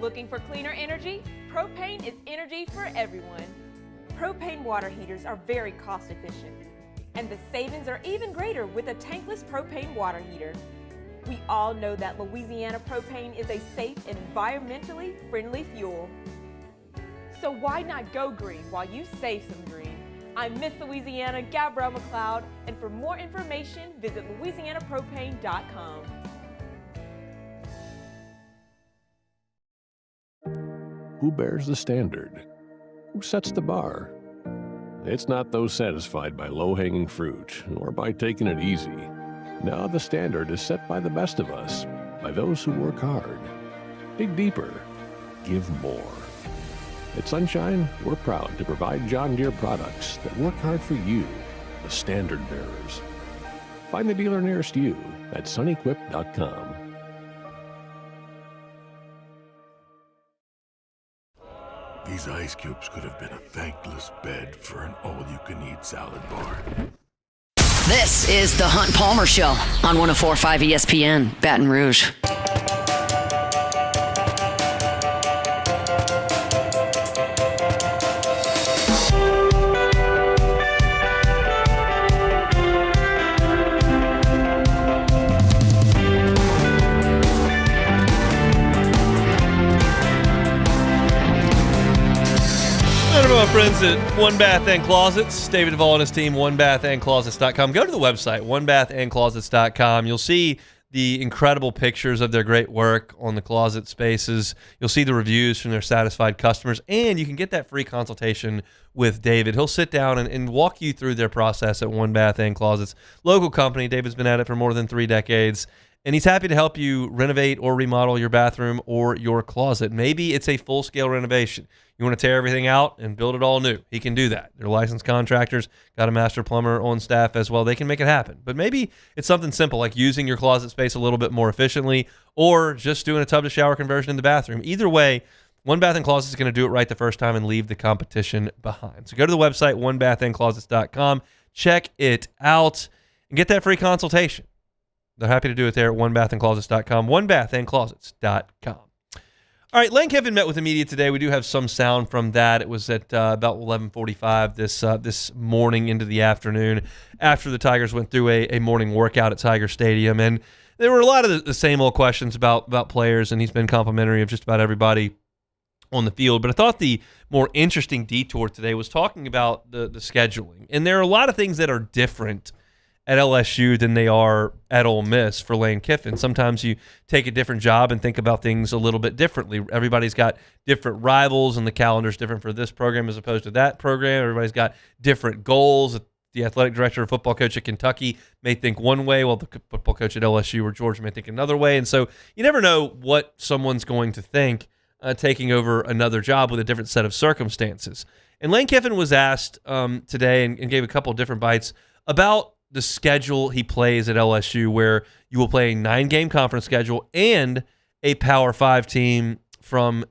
Looking for cleaner energy? Propane is energy for everyone. Propane water heaters are very cost efficient, and the savings are even greater with a tankless propane water heater. We all know that Louisiana propane is a safe and environmentally friendly fuel. So why not go green while you save some green? I'm Miss Louisiana, Gabrielle McLeod, and for more information, visit louisianapropane.com. Who bears the standard? Who sets the bar? It's not those satisfied by low-hanging fruit or by taking it easy. No, the standard is set by the best of us, by those who work hard. Dig deeper. Give more. At Sunshine, we're proud to provide John Deere products that work hard for you, the standard bearers. Find the dealer nearest you at sunequip.com. These ice cubes could have been a thankless bed for an all-you-can-eat salad bar. This is the Hunt Palmer Show on 104.5 ESPN, Baton Rouge. My friends at One Bath and Closets, David Duvall and his team, onebathandclosets.com. Go to the website, onebathandclosets.com. You'll see the incredible pictures of their great work on the closet spaces. You'll see the reviews from their satisfied customers, and you can get that free consultation with David. He'll sit down and walk you through their process at One Bath and Closets. Local company. David's been at it for more than 3 decades. And he's happy to help you renovate or remodel your bathroom or your closet. Maybe it's a full-scale renovation. You want to tear everything out and build it all new. He can do that. They're licensed contractors, got a master plumber on staff as well. They can make it happen. But maybe it's something simple like using your closet space a little bit more efficiently or just doing a tub-to-shower conversion in the bathroom. Either way, One Bath and Closets is going to do it right the first time and leave the competition behind. So go to the website, onebathandclosets.com. Check it out and get that free consultation. They're happy to do it there at onebathandclosets.com, onebathandclosets.com. All right, Lane Kiffin met with the media today. We do have some sound from that. It was at about 11:45 this morning into the afternoon after the Tigers went through a morning workout at Tiger Stadium. And there were a lot of the same old questions about players, and he's been complimentary of just about everybody on the field. But I thought the more interesting detour today was talking about the scheduling. And there are a lot of things that are different at LSU than they are at Ole Miss for Lane Kiffin. Sometimes you take a different job and think about things a little bit differently. Everybody's got different rivals, and the calendar's different for this program as opposed to that program. Everybody's got different goals. The athletic director or football coach at Kentucky may think one way, while the football coach at LSU or Georgia may think another way. And so you never know what someone's going to think. taking over another job with a different set of circumstances. And Lane Kiffin was asked today and gave a couple of different bites about the schedule he plays at LSU, where you will play a 9-game conference schedule and a Power 5 team from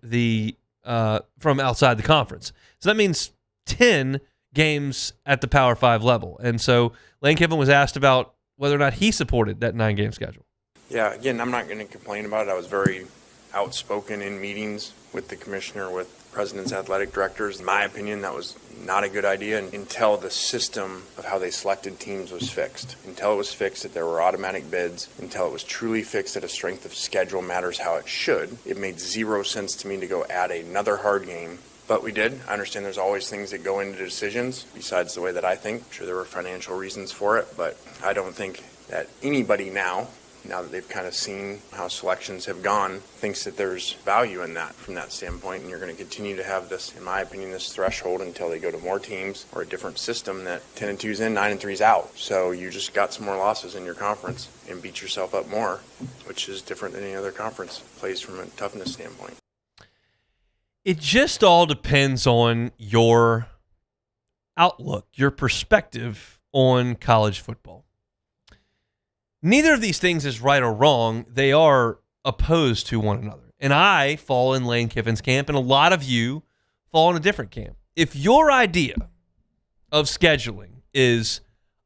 outside the conference. So that means 10 games at the Power 5 level. And so Lane Kiffin was asked about whether or not he supported that 9-game schedule. Yeah, again, I'm not going to complain about it. I was very outspoken in meetings with the commissioner, with president's athletic directors. In my opinion, that was not a good idea until the system of how they selected teams was fixed. Until it was fixed that there were automatic bids, until it was truly fixed that a strength of schedule matters how it should, it made zero sense to me to go add another hard game. But we did. I understand there's always things that go into decisions besides the way that I think. I'm sure there were financial reasons for it, but I don't think that anybody now that they've kind of seen how selections have gone, thinks that there's value in that from that standpoint. And you're going to continue to have this, in my opinion, this threshold until they go to more teams or a different system that 10-2's in, 9-3's out. So you just got some more losses in your conference and beat yourself up more, which is different than any other conference plays from a toughness standpoint. It just all depends on your outlook, your perspective on college football. Neither of these things is right or wrong. They are opposed to one another. And I fall in Lane Kiffin's camp, and a lot of you fall in a different camp. If your idea of scheduling is,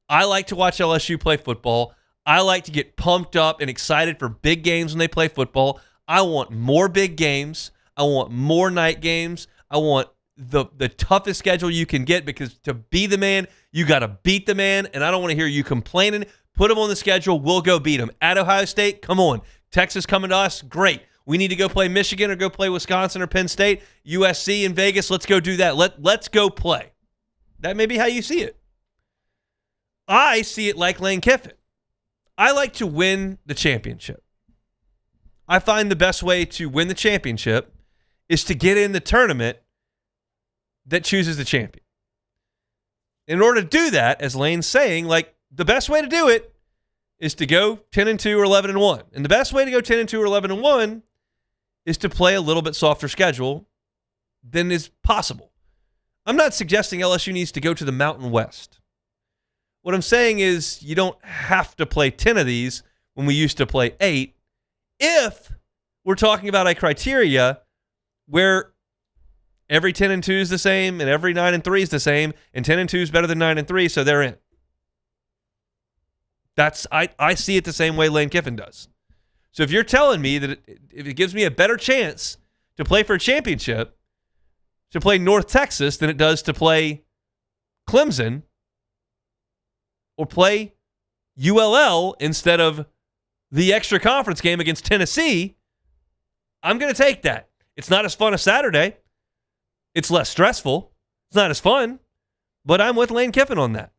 I like to watch LSU play football, I like to get pumped up and excited for big games when they play football, I want more big games, I want more night games, I want the toughest schedule you can get, because to be the man, you got to beat the man, and I don't want to hear you complaining. Put them on the schedule. We'll go beat them. At Ohio State, come on. Texas coming to us, great. We need to go play Michigan or go play Wisconsin or Penn State. USC in Vegas, let's go do that. Let's go play. That may be how you see it. I see it like Lane Kiffin. I like to win the championship. I find the best way to win the championship is to get in the tournament that chooses the champion. In order to do that, as Lane's saying, the best way to do it is to go 10-2 or 11-1. And the best way to go 10-2 or 11-1 is to play a little bit softer schedule than is possible. I'm not suggesting LSU needs to go to the Mountain West. What I'm saying is you don't have to play 10 of these when we used to play 8 if we're talking about a criteria where every 10-2 is the same and every 9-3 is the same, and 10-2 is better than 9-3, so they're in. I see it the same way Lane Kiffin does. So if you're telling me that if it gives me a better chance to play for a championship, to play North Texas than it does to play Clemson or play ULL instead of the extra conference game against Tennessee, I'm going to take that. It's not as fun as Saturday. It's less stressful. It's not as fun. But I'm with Lane Kiffin on that.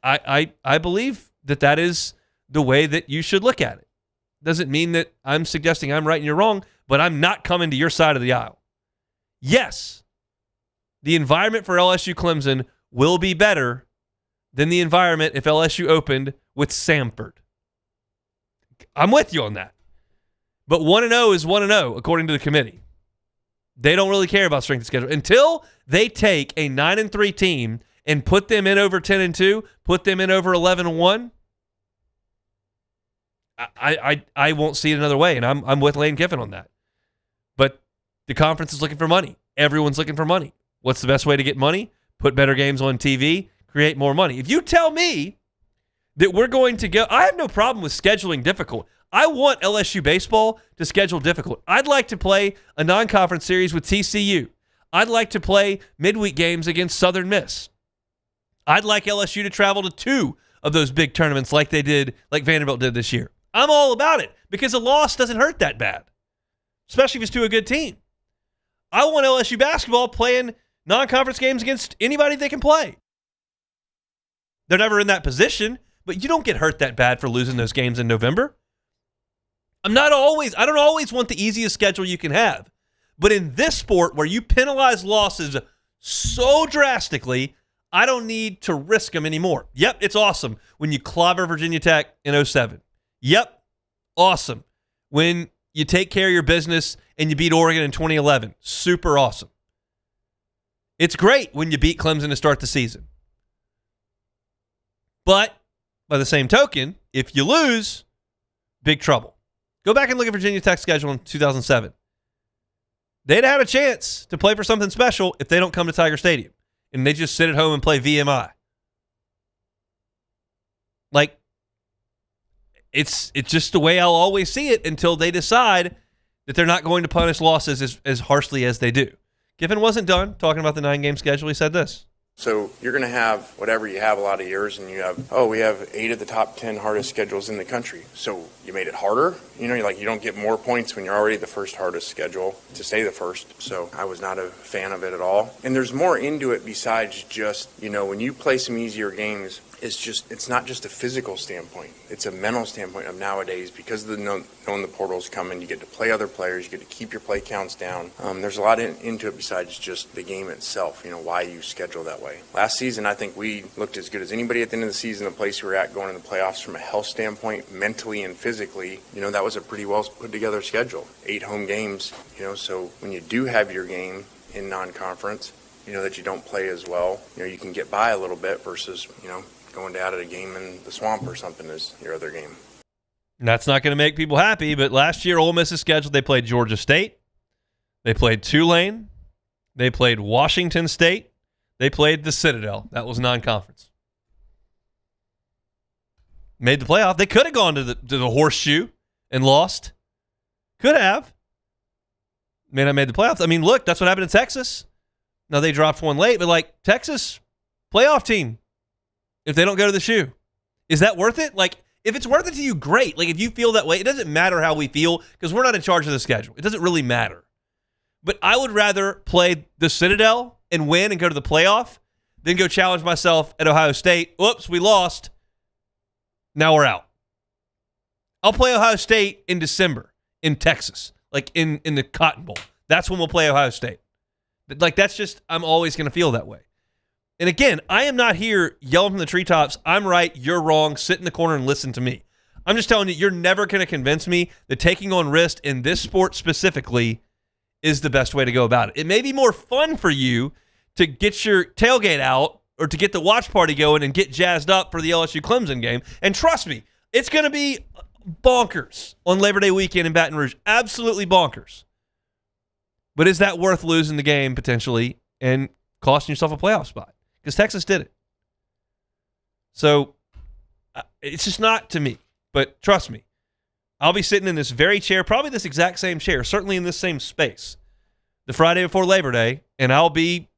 I believe that is the way that you should look at it. Doesn't mean that I'm suggesting I'm right and you're wrong, but I'm not coming to your side of the aisle. Yes, the environment for LSU Clemson will be better than the environment if LSU opened with Samford. I'm with you on that. But 1-0 is 1-0, according to the committee. They don't really care about strength of schedule. Until they take a 9-3 team and put them in over 10-2, put them in over 11-1, I won't see it another way, and I'm with Lane Kiffin on that. But the conference is looking for money. Everyone's looking for money. What's the best way to get money? Put better games on TV, create more money. If you tell me that we're going to go, I have no problem with scheduling difficult. I want LSU baseball to schedule difficult. I'd like to play a non-conference series with TCU. I'd like to play midweek games against Southern Miss. I'd like LSU to travel to 2 of those big tournaments like Vanderbilt did this year. I'm all about it because a loss doesn't hurt that bad, especially if it's to a good team. I want LSU basketball playing non-conference games against anybody they can play. They're never in that position, but you don't get hurt that bad for losing those games in November. I don't always want the easiest schedule you can have. But in this sport where you penalize losses so drastically, I don't need to risk them anymore. Yep, it's awesome when you clobber Virginia Tech in 2007. Yep, awesome when you take care of your business, and you beat Oregon in 2011. Super awesome. It's great when you beat Clemson to start the season. But by the same token, if you lose, big trouble. Go back and look at Virginia Tech's schedule in 2007. They'd had a chance to play for something special if they don't come to Tiger Stadium. And they just sit at home and play VMI. Like, it's just the way I'll always see it until they decide that they're not going to punish losses as harshly as they do. Giffen wasn't done talking about the 9-game schedule. He said this. So you're going to have whatever you have a lot of years, and you have, we have 8 of the top 10 hardest schedules in the country. So you made it harder. You don't get more points when you're already the first hardest schedule to stay the first. So I was not a fan of it at all. And there's more into it besides just, when you play some easier games, it's not just a physical standpoint. It's a mental standpoint of nowadays, because of knowing the portal's coming, you get to play other players, you get to keep your play counts down. There's a lot into it besides just the game itself, why you schedule that way. Last season, I think we looked as good as anybody at the end of the season, the place we were at going in the playoffs from a health standpoint, mentally and physically. That was a pretty well put together schedule. 8 home games, so when you do have your game in non-conference, that you don't play as well, you can get by a little bit versus, going out at a game in the swamp or something is your other game. And that's not going to make people happy, but last year Ole Miss's schedule, they played Georgia State, they played Tulane, they played Washington State, they played the Citadel. That was non-conference. Made the playoff. They could have gone to the Horseshoe and lost. Could have. May not made the playoffs. I mean, look, that's what happened in Texas. Now they dropped one late, but Texas, playoff team. If they don't go to the shoe, is that worth it? If it's worth it to you, great. If you feel that way, it doesn't matter how we feel because we're not in charge of the schedule. It doesn't really matter. But I would rather play the Citadel and win and go to the playoff than go challenge myself at Ohio State. Oops, we lost. Now we're out. I'll play Ohio State in December in Texas, in the Cotton Bowl. That's when we'll play Ohio State. That's just, I'm always going to feel that way. And again, I am not here yelling from the treetops, I'm right, you're wrong, sit in the corner and listen to me. I'm just telling you, you're never going to convince me that taking on risk in this sport specifically is the best way to go about it. It may be more fun for you to get your tailgate out or to get the watch party going and get jazzed up for the LSU Clemson game. And trust me, it's going to be bonkers on Labor Day weekend in Baton Rouge. Absolutely bonkers. But is that worth losing the game potentially and costing yourself a playoff spot? Because Texas did it. So it's just not to me. But trust me, I'll be sitting in this very chair, probably this exact same chair, certainly in this same space, the Friday before Labor Day, and I'll be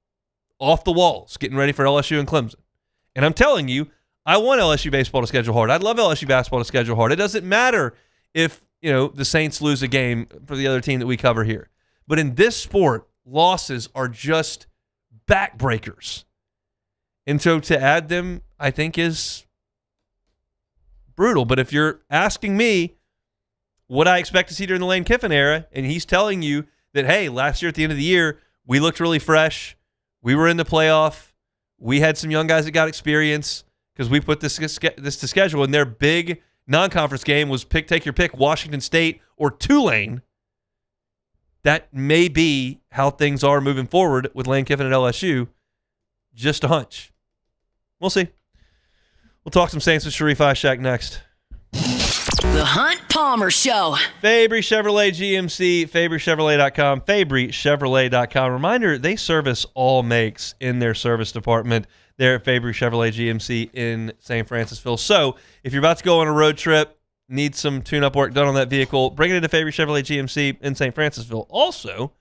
off the walls getting ready for LSU and Clemson. And I'm telling you, I want LSU baseball to schedule hard. I'd love LSU basketball to schedule hard. It doesn't matter if, the Saints lose a game for the other team that we cover here. But in this sport, losses are just backbreakers. And so to add them, I think, is brutal. But if you're asking me what I expect to see during the Lane Kiffin era, and he's telling you that, hey, last year at the end of the year, we looked really fresh. We were in the playoff. We had some young guys that got experience because we put this to schedule. And their big non-conference game was take your pick, Washington State or Tulane. That may be how things are moving forward with Lane Kiffin at LSU. Just a hunch. We'll see. We'll talk some Saints with Sharif Ishak next. The Hunt Palmer Show. Fabry Chevrolet GMC, FabryChevrolet.com, FabryChevrolet.com. Reminder, they service all makes in their service department there at Fabry Chevrolet GMC in St. Francisville. So if you're about to go on a road trip, need some tune-up work done on that vehicle, bring it into Fabry Chevrolet GMC in St. Francisville. Also,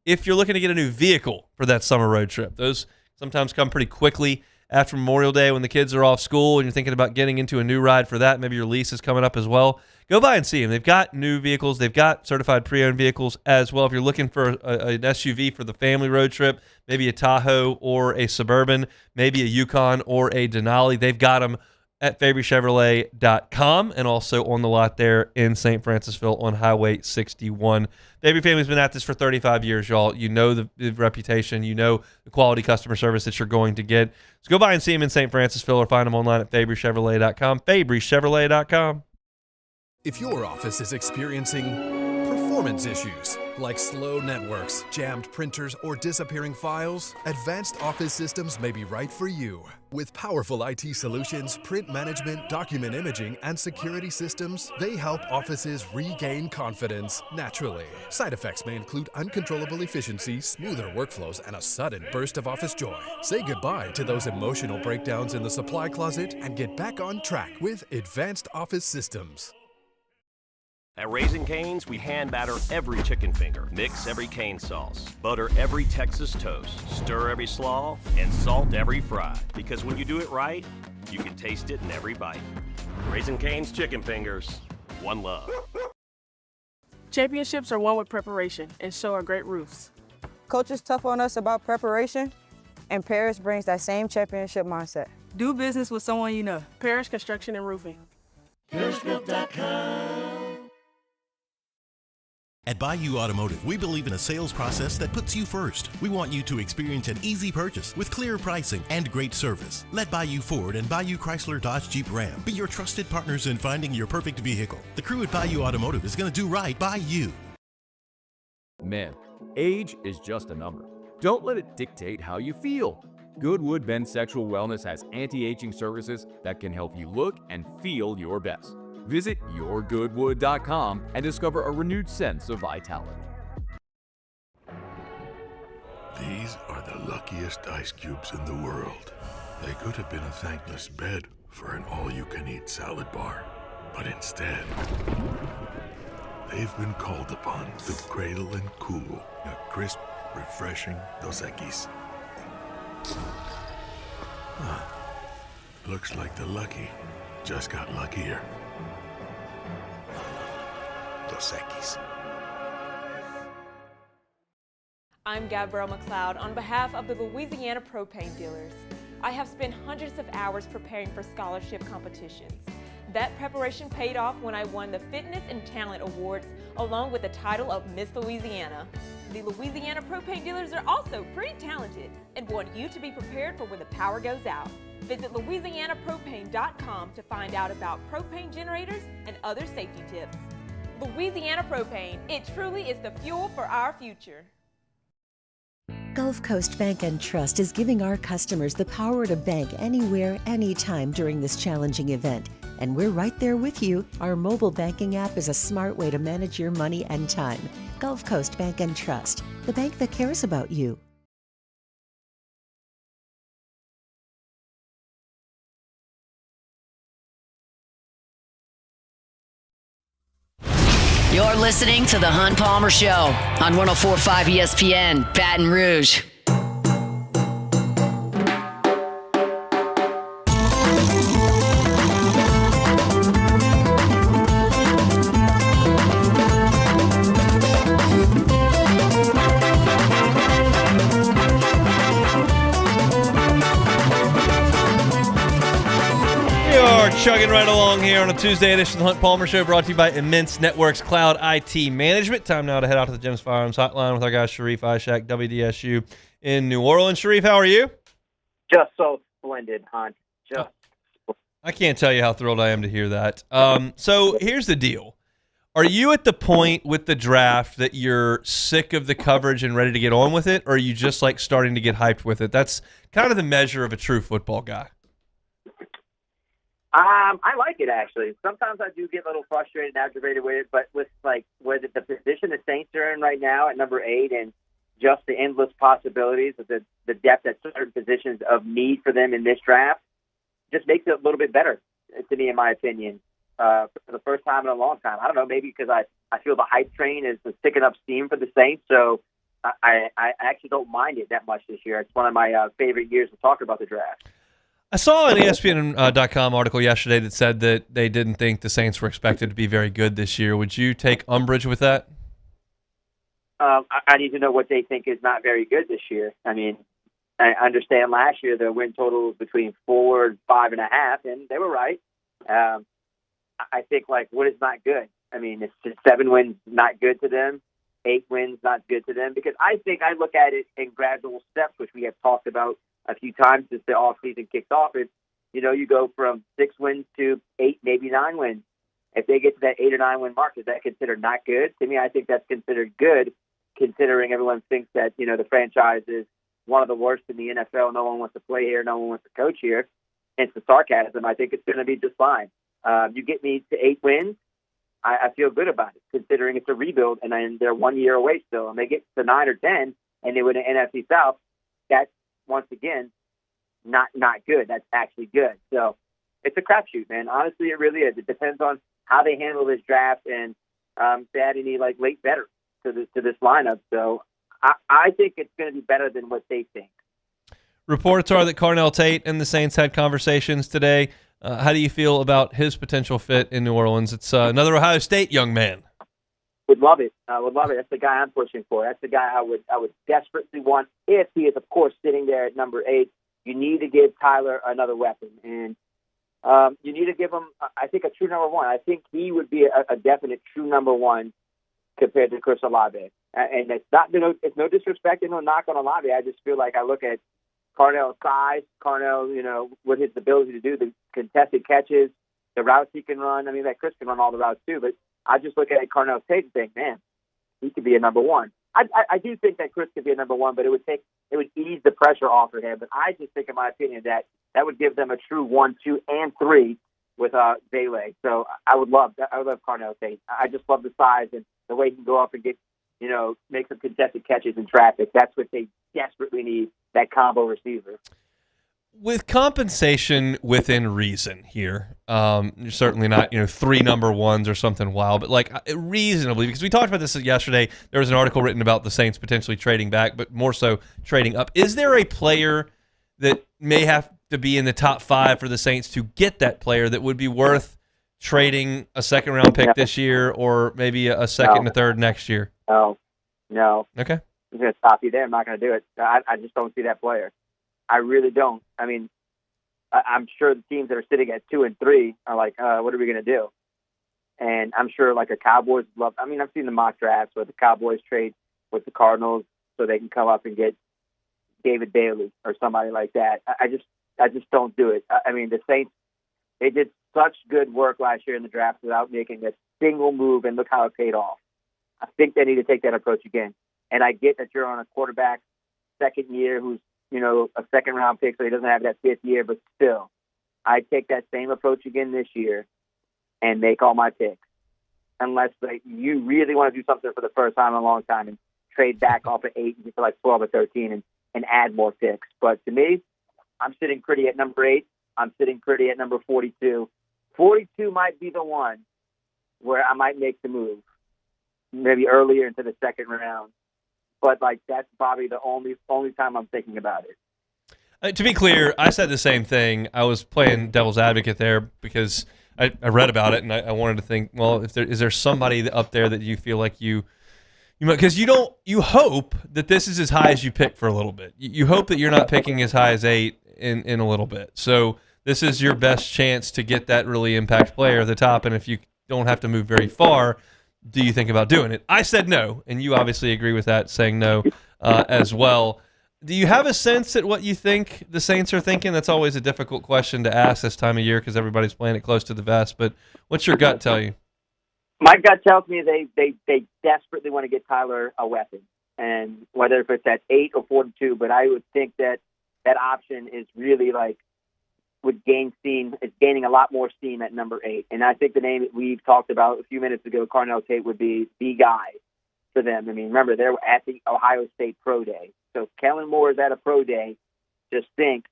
if you're looking to get a new vehicle for that summer road trip, those sometimes come pretty quickly after Memorial Day when the kids are off school and you're thinking about getting into a new ride for that. Maybe your lease is coming up as well. Go by and see them. They've got new vehicles. They've got certified pre-owned vehicles as well. If you're looking for an SUV for the family road trip, maybe a Tahoe or a Suburban, maybe a Yukon or a Denali, they've got them at FabryChevrolet.com and also on the lot there in St. Francisville on Highway 61. Fabry family's been at this for 35 years, y'all. You know the reputation. You know the quality customer service that you're going to get. So go by and see them in St. Francisville or find them online at FabryChevrolet.com. FabryChevrolet.com. If your office is experiencing performance issues like slow networks, jammed printers, or disappearing files, Advanced Office Systems may be right for you. With powerful IT solutions, print management, document imaging, and security systems, they help offices regain confidence naturally. Side effects may include uncontrollable efficiency, smoother workflows, and a sudden burst of office joy. Say goodbye to those emotional breakdowns in the supply closet and get back on track with Advanced Office Systems. At Raising Cane's, we hand batter every chicken finger, mix every cane sauce, butter every Texas toast, stir every slaw, and salt every fry. Because when you do it right, you can taste it in every bite. Raising Cane's chicken fingers, one love. Championships are won with preparation, and so are great roofs. Coach is tough on us about preparation, and Paris brings that same championship mindset. Do business with someone you know. Paris Construction and Roofing. ParisBuilt.com. At Bayou Automotive, we believe in a sales process that puts you first. We want you to experience an easy purchase with clear pricing and great service. Let Bayou Ford and Bayou Chrysler Dodge Jeep Ram be your trusted partners in finding your perfect vehicle. The crew at Bayou Automotive is going to do right by you. Man, age is just a number. Don't let it dictate how you feel. Goodwood Men's Sexual Wellness has anti-aging services that can help you look and feel your best. Visit yourgoodwood.com and discover a renewed sense of vitality. These are the luckiest ice cubes in the world. They could have been a thankless bed for an all-you-can-eat salad bar. But instead, they've been called upon to cradle and cool a crisp, refreshing Dos Equis. Looks like the lucky just got luckier. Dos Equis. I'm Gabrielle McLeod on behalf of the Louisiana Propane Dealers. I have spent hundreds of hours preparing for scholarship competitions. That preparation paid off when I won the Fitness and Talent Awards along with the title of Miss Louisiana. The Louisiana Propane Dealers are also pretty talented and want you to be prepared for when the power goes out. Visit LouisianaPropane.com to find out about propane generators and other safety tips. Louisiana Propane, it truly is the fuel for our future. Gulf Coast Bank and Trust is giving our customers the power to bank anywhere, anytime during this challenging event. And we're right there with you. Our mobile banking app is a smart way to manage your money and time. Gulf Coast Bank and Trust, the bank that cares about you. You're listening to The Hunt Palmer Show on 104.5 ESPN, Baton Rouge. Chugging right along here on a Tuesday edition of the Hunt Palmer Show, brought to you by Immense Networks Cloud IT Management. Time now to head out to the Gems Firearms Hotline with our guy Sharif Ishak, WDSU in New Orleans. Sharif, how are you? Just so splendid, Hunt. I can't tell you how thrilled I am to hear that. So here's the deal. Are you at the point with the draft that you're sick of the coverage and ready to get on with it, or are you just like starting to get hyped with it? That's kind of the measure of a true football guy. I like it, actually. Sometimes I do get a little frustrated and aggravated with it, but with with the position the Saints are in right now at number 8 and just the endless possibilities of the depth at certain positions of need for them in this draft, just makes it a little bit better to me, in my opinion, for the first time in a long time. I don't know, maybe because I feel the hype train is sticking up steam for the Saints, so I actually don't mind it that much this year. It's one of my favorite years to talk about the draft. I saw an ESPN.com article yesterday that said that they didn't think the Saints were expected to be very good this year. Would you take umbrage with that? I need to know what they think is not very good this year. I mean, I understand last year the win total was between 4 and 5.5, and they were right. I think, what is not good? I mean, it's 7 wins not good to them, 8 wins not good to them, because I think I look at it in gradual steps, which we have talked about a few times since the offseason kicked off. It's, you go from 6 wins to 8, maybe 9 wins. If they get to that 8 or 9 win mark, is that considered not good? To me, I think that's considered good, considering everyone thinks that, the franchise is one of the worst in the NFL. No one wants to play here. No one wants to coach here. It's the sarcasm. I think it's going to be just fine. You get me to 8 wins, I feel good about it, considering it's a rebuild and they're 1 year away still. And they get to 9 or 10 and they win an NFC South. That's, once again, not good. That's actually good. So it's a crapshoot, man. Honestly, it really is. It depends on how they handle this draft and if they add any late better to this lineup. So I think it's going to be better than what they think. Reports are that Carnell Tate and the Saints had conversations today. How do you feel about his potential fit in New Orleans? It's another Ohio State young man. Would love it. I would love it. That's the guy I'm pushing for. That's the guy I would desperately want. If he is, of course, sitting there at number 8, you need to give Tyler another weapon, and you need to give him, I think, a true number 1. I think he would be a definite true number 1 compared to Chris Olave. And it's no disrespect and no knock on Olave. I just feel like I look at Carnell's size, Carnell, with his ability to do the contested catches, the routes he can run. I mean, that Chris can run all the routes too, but I just look at Carnell Tate and think, man, he could be a number 1. I do think that Chris could be a number 1, but it would ease the pressure off of him. But I just think, in my opinion, that would give them a true 1, 2, and 3 with Zele. So I would love Carnell Tate. I just love the size and the way he can go up and get, make some contested catches in traffic. That's what they desperately need, that combo receiver. With compensation within reason here, you're certainly not, 3 number 1s or something wild, but reasonably, because we talked about this yesterday. There was an article written about the Saints potentially trading back, but more so trading up. Is there a player that may have to be in the top 5 for the Saints to get that player that would be worth trading a second-round pick this year, or maybe a second and a third next year? No. Okay. I'm going to stop you there. I'm not going to do it. I just don't see that player. I really don't. I mean, I'm sure the teams that are sitting at 2 and 3 are like, what are we going to do? And I'm sure a Cowboys love. I mean, I've seen the mock drafts where the Cowboys trade with the Cardinals so they can come up and get David Bailey or somebody like that. I just don't do it. I mean, the Saints, they did such good work last year in the draft without making a single move, and look how it paid off. I think they need to take that approach again. And I get that you're on a quarterback second year who's, a second-round pick, so he doesn't have that 5th year, but still, I take that same approach again this year and make all my picks. Unless you really want to do something for the first time in a long time and trade back off of 8 and get to 12 or 13 and add more picks. But to me, I'm sitting pretty at number 8. I'm sitting pretty at number 42. 42 might be the one where I might make the move, maybe earlier into the second round. But that's probably the only time I'm thinking about it. To be clear, I said the same thing. I was playing devil's advocate there because I read about it and I wanted to think, well, is there somebody up there that you feel like you because you hope that this is as high as you pick for a little bit. You hope that you're not picking as high as 8 in a little bit. So this is your best chance to get that really impact player at the top. And if you don't have to move very far, do you think about doing it? I said no, and you obviously agree with that, saying no as well. Do you have a sense at what you think the Saints are thinking? That's always a difficult question to ask this time of year because everybody's playing it close to the vest. But what's your gut tell you? My gut tells me they desperately want to get Tyler a weapon, and whether if it's at 8 or 42. But I would think that option is really would gain steam. It's gaining a lot more steam at number 8. And I think the name that we've talked about a few minutes ago, Carnell Tate, would be the guy for them. I mean, remember, they're at the Ohio State Pro Day. So if Kellen Moore is at a Pro Day, just think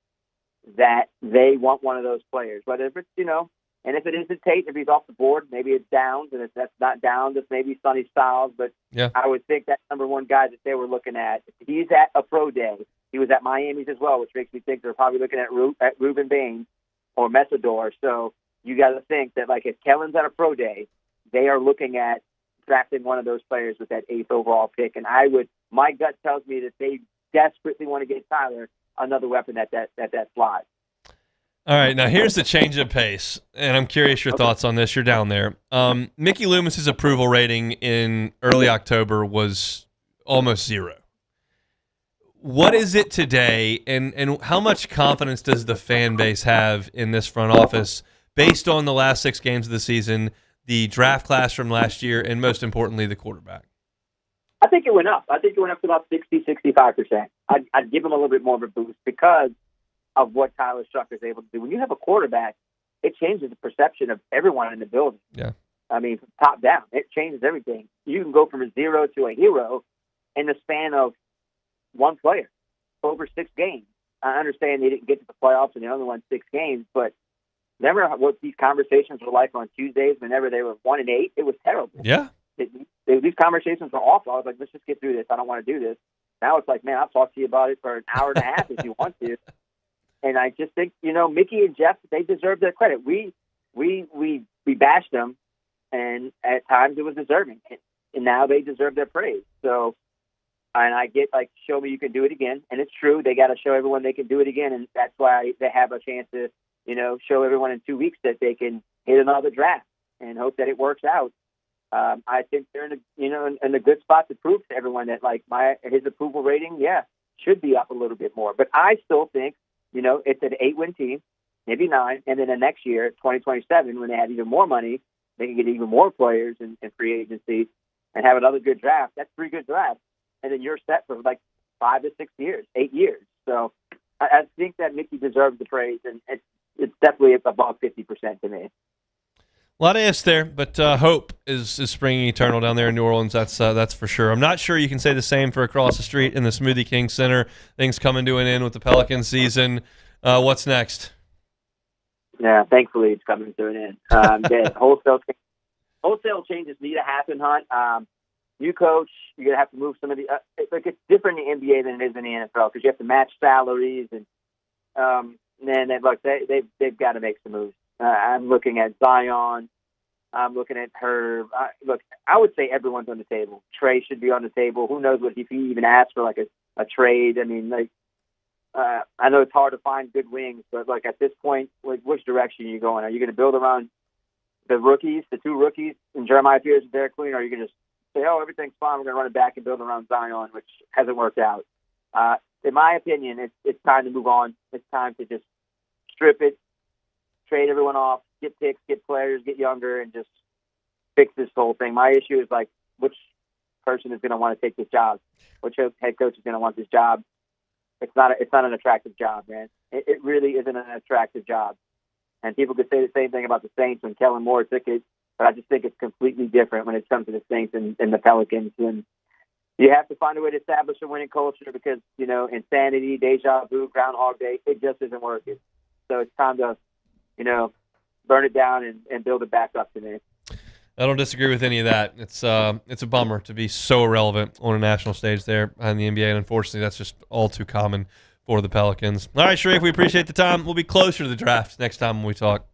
that they want one of those players. Whether if it's, and if it isn't Tate, if he's off the board, maybe it's Downs. And if that's not Downs, it's maybe Sonny Styles. But yeah. I would think that number 1 guy that they were looking at, if he's at a Pro Day, he was at Miami's as well, which makes me think they're probably looking at Reuben Baines or Messador. So you got to think that if Kellen's at a Pro Day, they are looking at drafting one of those players with that 8th overall pick. And my gut tells me that they desperately want to get Tyler another weapon at that slot. All right, now here's the change of pace, and I'm curious your thoughts on this. You're down there. Mickey Loomis's approval rating in early October was almost 0. What is it today, and how much confidence does the fan base have in this front office based on the last 6 games of the season the draft class from last year, and most importantly, the quarterback? I think it went up. I think it went up to about 65%. I'd give him a little bit more of a boost because of what Tyler Shucker is able to do. When you have a quarterback, it changes the perception of everyone in the building. Yeah. I mean, from top down, it changes everything. You can go from a zero to a hero in the span of one player over 6 games. I understand they didn't get to the playoffs and they only won 6 games, but remember what these conversations were like on Tuesdays whenever they were 1-8? It was terrible. Yeah. These conversations were awful. I was like, let's just get through this. I don't want to do this. Now it's like, man, I'll talk to you about it for an hour and a half if you want to. And I just think, Mickey and Jeff, they deserve their credit. We bashed them, and at times it was deserving. And now they deserve their praise. So, and I get, like, show me you can do it again. And it's true. They got to show everyone they can do it again. And that's why they have a chance to, show everyone in 2 weeks that they can hit another draft and hope that it works out. I think they're in a good spot to prove to everyone that, like, his approval rating, should be up a little bit more. But I still think, it's an 8-win team, maybe 9, and then the next year, 2027, when they have even more money, they can get even more players in free agency and have another good draft. That's 3 good drafts, and then you're set for like 5 to 6 years, 8 years. So I think that Mickey deserves the praise, and it's definitely above 50% to me. A lot of ifs there, but hope is springing eternal down there in New Orleans. That's for sure. I'm not sure you can say the same for across the street in the Smoothie King Center. Things coming to an end with the Pelican season. What's next? Yeah, thankfully it's coming to an end. Wholesale changes need to happen, Hunt. New coach, you're gonna have to move some of the. It's different in the NBA than it is in the NFL because you have to match salaries and then they've got to make some moves. I'm looking at Zion. I'm looking at Herb. I would say everyone's on the table. Trey should be on the table. Who knows if he even asked for like a trade. I mean, I know it's hard to find good wings, but like at this point, which direction are you going? Are you going to build around the rookies, the 2 rookies, and Jeremiah Pierce and Derek Queen, or are you going to just say, oh, everything's fine, we're going to run it back and build around Zion, which hasn't worked out? In my opinion, it's time to move on. It's time to just strip it, trade everyone off, get picks, get players, get younger, and just fix this whole thing. My issue is like, which person is going to want to take this job? Which head coach is going to want this job? It's not an attractive job, man. It really isn't an attractive job. And people could say the same thing about the Saints when Kellen Moore took it, but I just think it's completely different when it comes to the Saints and the Pelicans. And you have to find a way to establish a winning culture because, insanity, deja vu, Groundhog Day, it just isn't working. So it's time to burn it down and build it back up to me. I don't disagree with any of that. It's a bummer to be so irrelevant on a national stage there in the NBA, and unfortunately that's just all too common for the Pelicans. All right, Sharif, we appreciate the time. We'll be closer to the draft next time when we talk.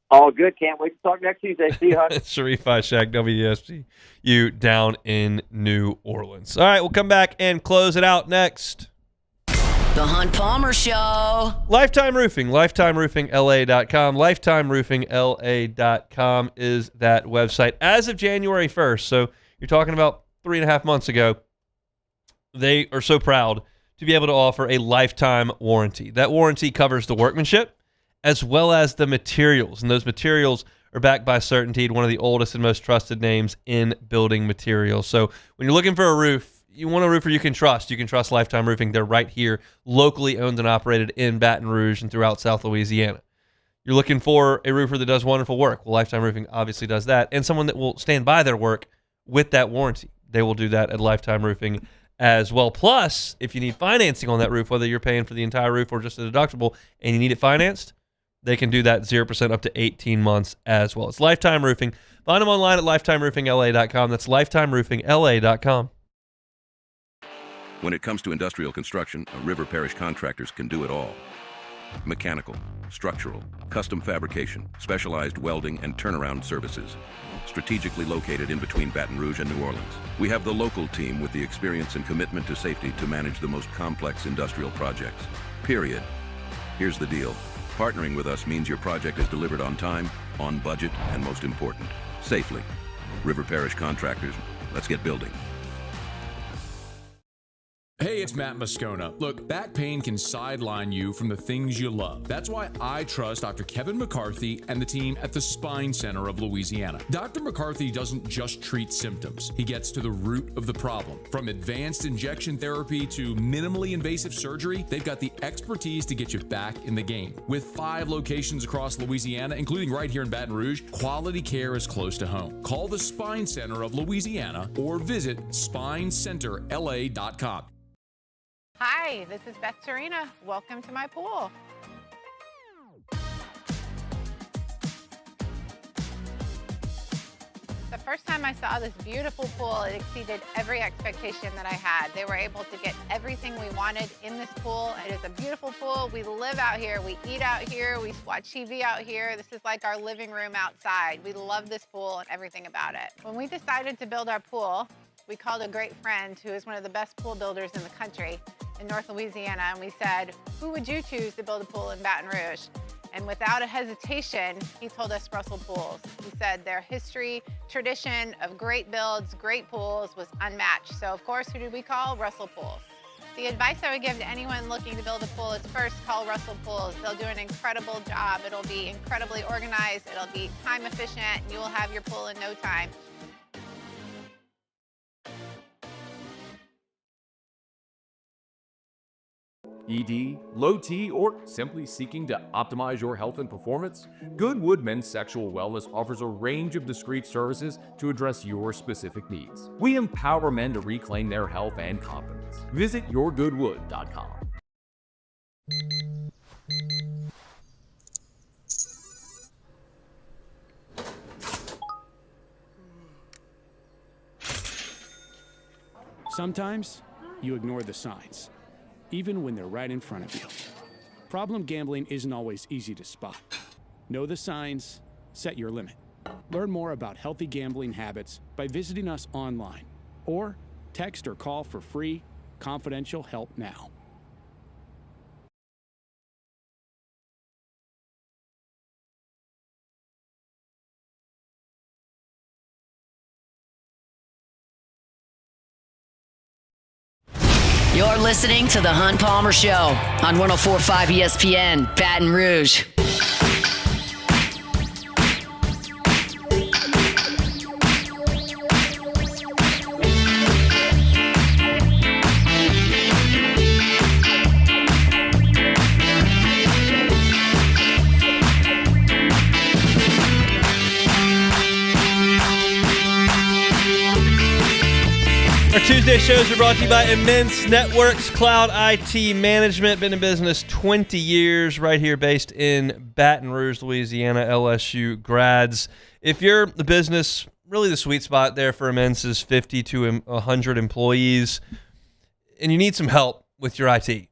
All good. Can't wait to talk next Tuesday. See you, Hunt. Sharif Ishaq, WSGU down in New Orleans. All right, we'll come back and close it out next. The Hunt Palmer Show. Lifetime Roofing, lifetimeroofingla.com. Lifetimeroofingla.com is that website. As of January 1st, so you're talking about 3.5 months ago, they are so proud to be able to offer a lifetime warranty. That warranty covers the workmanship as well as the materials, and those materials are backed by CertainTeed, one of the oldest and most trusted names in building materials. So when you're looking for a roof, you want a roofer you can trust. You can trust Lifetime Roofing. They're right here, locally owned and operated in Baton Rouge and throughout South Louisiana. You're looking for a roofer that does wonderful work. Well, Lifetime Roofing obviously does that, and someone that will stand by their work with that warranty. They will do that at Lifetime Roofing as well. Plus, if you need financing on that roof, whether you're paying for the entire roof or just a deductible, and you need it financed, they can do that 0% up to 18 months as well. It's Lifetime Roofing. Find them online at lifetimeroofingla.com. That's lifetimeroofingla.com. When it comes to industrial construction, River Parish Contractors can do it all. Mechanical, structural, custom fabrication, specialized welding, and turnaround services. Strategically located in between Baton Rouge and New Orleans, we have the local team with the experience and commitment to safety to manage the most complex industrial projects. Period. Here's the deal. Partnering with us means your project is delivered on time, on budget, and most important, safely. River Parish Contractors, let's get building. Hey, it's it's Matt Moscona. Look, back pain can sideline you from the things you love. That's why I trust Dr. Kevin McCarthy and the team at the Spine Center of Louisiana. Dr. McCarthy doesn't just treat symptoms. He gets to the root of the problem. From advanced injection therapy to minimally invasive surgery, they've got the expertise to get you back in the game. With 5 locations across Louisiana, including right here in Baton Rouge, quality care is close to home. Call the Spine Center of Louisiana or visit spinecenterla.com. Hi, this is Beth Serena. Welcome to my pool. The first time I saw this beautiful pool, it exceeded every expectation that I had. They were able to get everything we wanted in this pool. It is a beautiful pool. We live out here, we eat out here, we watch TV out here. This is like our living room outside. We love this pool and everything about it. When we decided to build our pool, we called a great friend who is one of the best pool builders in the country in North Louisiana, and we said, who would you choose to build a pool in Baton Rouge? And without a hesitation, he told us Russell Pools. He said their history, tradition of great builds, great pools was unmatched. So of course, who did we call? Russell Pools. The advice I would give to anyone looking to build a pool is first call Russell Pools. They'll do an incredible job. It'll be incredibly organized. It'll be time efficient. And you will have your pool in no time. ED, low T, or simply seeking to optimize your health and performance? Goodwood Men's Sexual Wellness offers a range of discreet services to address your specific needs. We empower men to reclaim their health and confidence. Visit yourgoodwood.com. Sometimes you ignore the signs, even when they're right in front of you. Problem gambling isn't always easy to spot. Know the signs, set your limit. Learn more about healthy gambling habits by visiting us online or text or call for free, confidential help now. You're listening to The Hunt Palmer Show on 104.5 ESPN, Baton Rouge. Our Tuesday shows are brought to you by Immense Networks Cloud IT Management. Been in business 20 years right here based in Baton Rouge, Louisiana, LSU grads. If you're the business, really the sweet spot there for Immense is 50 to 100 employees, and you need some help with your IT.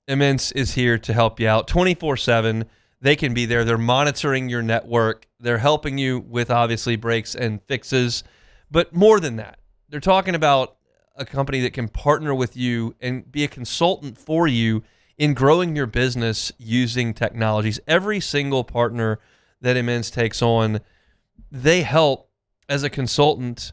Immense is here to help you out 24/7. They can be there. They're monitoring your network. They're helping you with, obviously, breaks and fixes. But more than that, they're talking about a company that can partner with you and be a consultant for you in growing your business using technologies. Every single partner that Immense takes on, they help as a consultant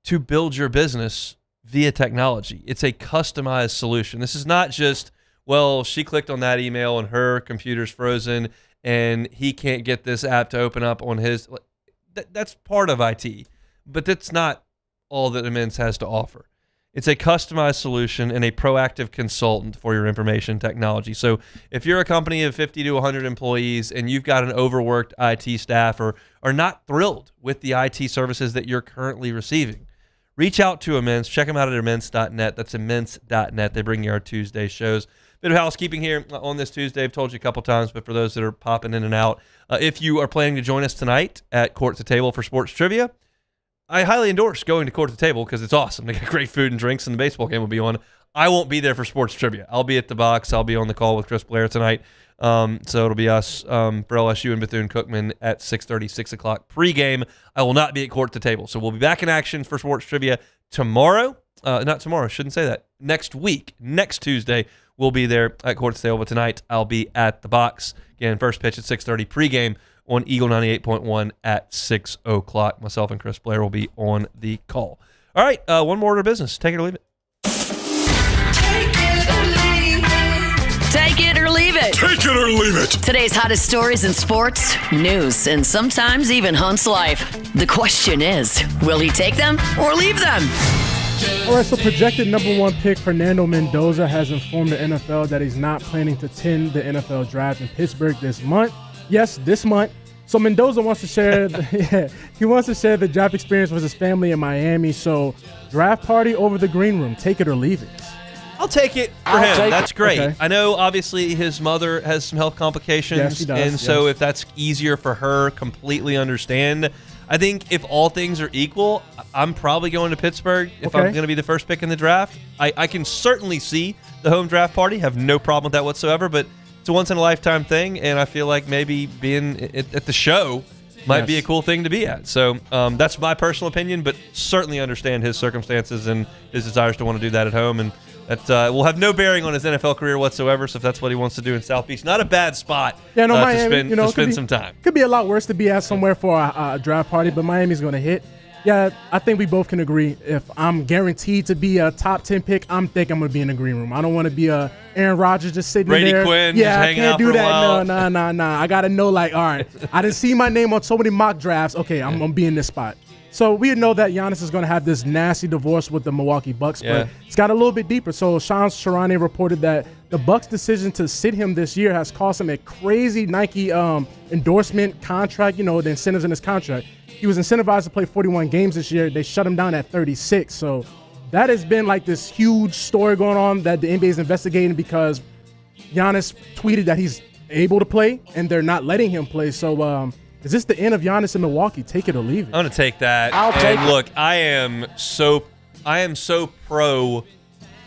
to build your business via technology. It's a customized solution. This is not just, well, she clicked on that email and her computer's frozen and he can't get this app to open up on his. That's part of IT, but that's not all that Immense has to offer. It's a customized solution and a proactive consultant for your information technology. So if you're a company of 50 to 100 employees and you've got an overworked IT staff or are not thrilled with the IT services that you're currently receiving, reach out to Immense. Check them out at immense.net. That's immense.net. They bring you our Tuesday shows. Bit of housekeeping here on this Tuesday. I've told you a couple times, but for those that are popping in and out, if you are planning to join us tonight at Court to Table for Sports Trivia, I highly endorse going to Court to Table because it's awesome. They got great food and drinks, and the baseball game will be on. I won't be there for sports trivia. I'll be at the box. I'll be on the call with Chris Blair tonight. So it'll be us for LSU and Bethune-Cookman at 6:30, 6 o'clock pregame. I will not be at Court to Table. So we'll be back in action for sports trivia tomorrow. Not tomorrow. Shouldn't say that. Next week, next Tuesday, we'll be there at Court to Table. But tonight, I'll be at the box. Again, first pitch at 6:30 pregame on Eagle 98.1 at 6 o'clock. Myself and Chris Blair will be on the call. All right, one more order of business. Take it or leave it. Take it or leave it. Take it or leave it. Today's hottest stories in sports, news, and sometimes even Hunt's life. The question is, will he take them or leave them? All right, so projected number 1 pick Fernando Mendoza has informed the NFL that he's not planning to attend the NFL draft in Pittsburgh this month. Yes, this month. So Mendoza wants to share he wants to share the draft experience with his family in Miami. So draft party over the green room. Take it or leave it. I'll take it for him. That's great. Okay. I know, obviously, his mother has some health complications. Yes, she does. And so if that's easier for her, completely understand. I think if all things are equal, I'm probably going to Pittsburgh if I'm going to be the first pick in the draft. I can certainly see the home draft party. Have no problem with that whatsoever. But it's a once-in-a-lifetime thing, and I feel like maybe being at the show might be a cool thing to be at. So that's my personal opinion, but certainly understand his circumstances and his desires to want to do that at home. And that will have no bearing on his NFL career whatsoever. So if that's what he wants to do in South Beach, not a bad spot Miami, to spend some time. Could be a lot worse to be at somewhere for a draft party, but Miami's going to hit. Yeah, I think we both can agree. If I'm guaranteed to be a top 10 pick, I'm going to be in the green room. I don't want to be Aaron Rodgers just sitting Brady there. Quinn yeah, just I hanging can't out do for a that. while. No. I got to know, like, all right, I didn't see my name on so many mock drafts. Okay, I'm going to be in this spot. So we know that Giannis is going to have this nasty divorce with the Milwaukee Bucks, but it's got a little bit deeper. So Sean Sharani reported that the Bucks' decision to sit him this year has cost him a crazy Nike endorsement contract, the incentives in his contract. He was incentivized to play 41 games this year. They shut him down at 36. So that has been like this huge story going on that the NBA is investigating because Giannis tweeted that he's able to play and they're not letting him play. So is this the end of Giannis in Milwaukee? Take it or leave it. I'm going to take that. I'll take it. Look, I am so pro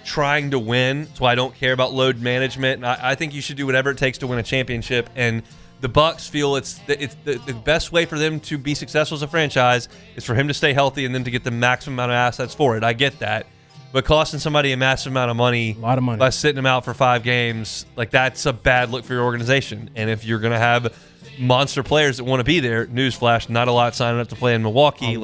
trying to win, so I don't care about load management. And I think you should do whatever it takes to win a championship. And the Bucks feel it's the best way for them to be successful as a franchise is for him to stay healthy and then to get the maximum amount of assets for it. I get that. But costing somebody a massive amount of money, by sitting them out for 5 games, like that's a bad look for your organization. And if you're going to have monster players that want to be there, newsflash, not a lot signing up to play in Milwaukee.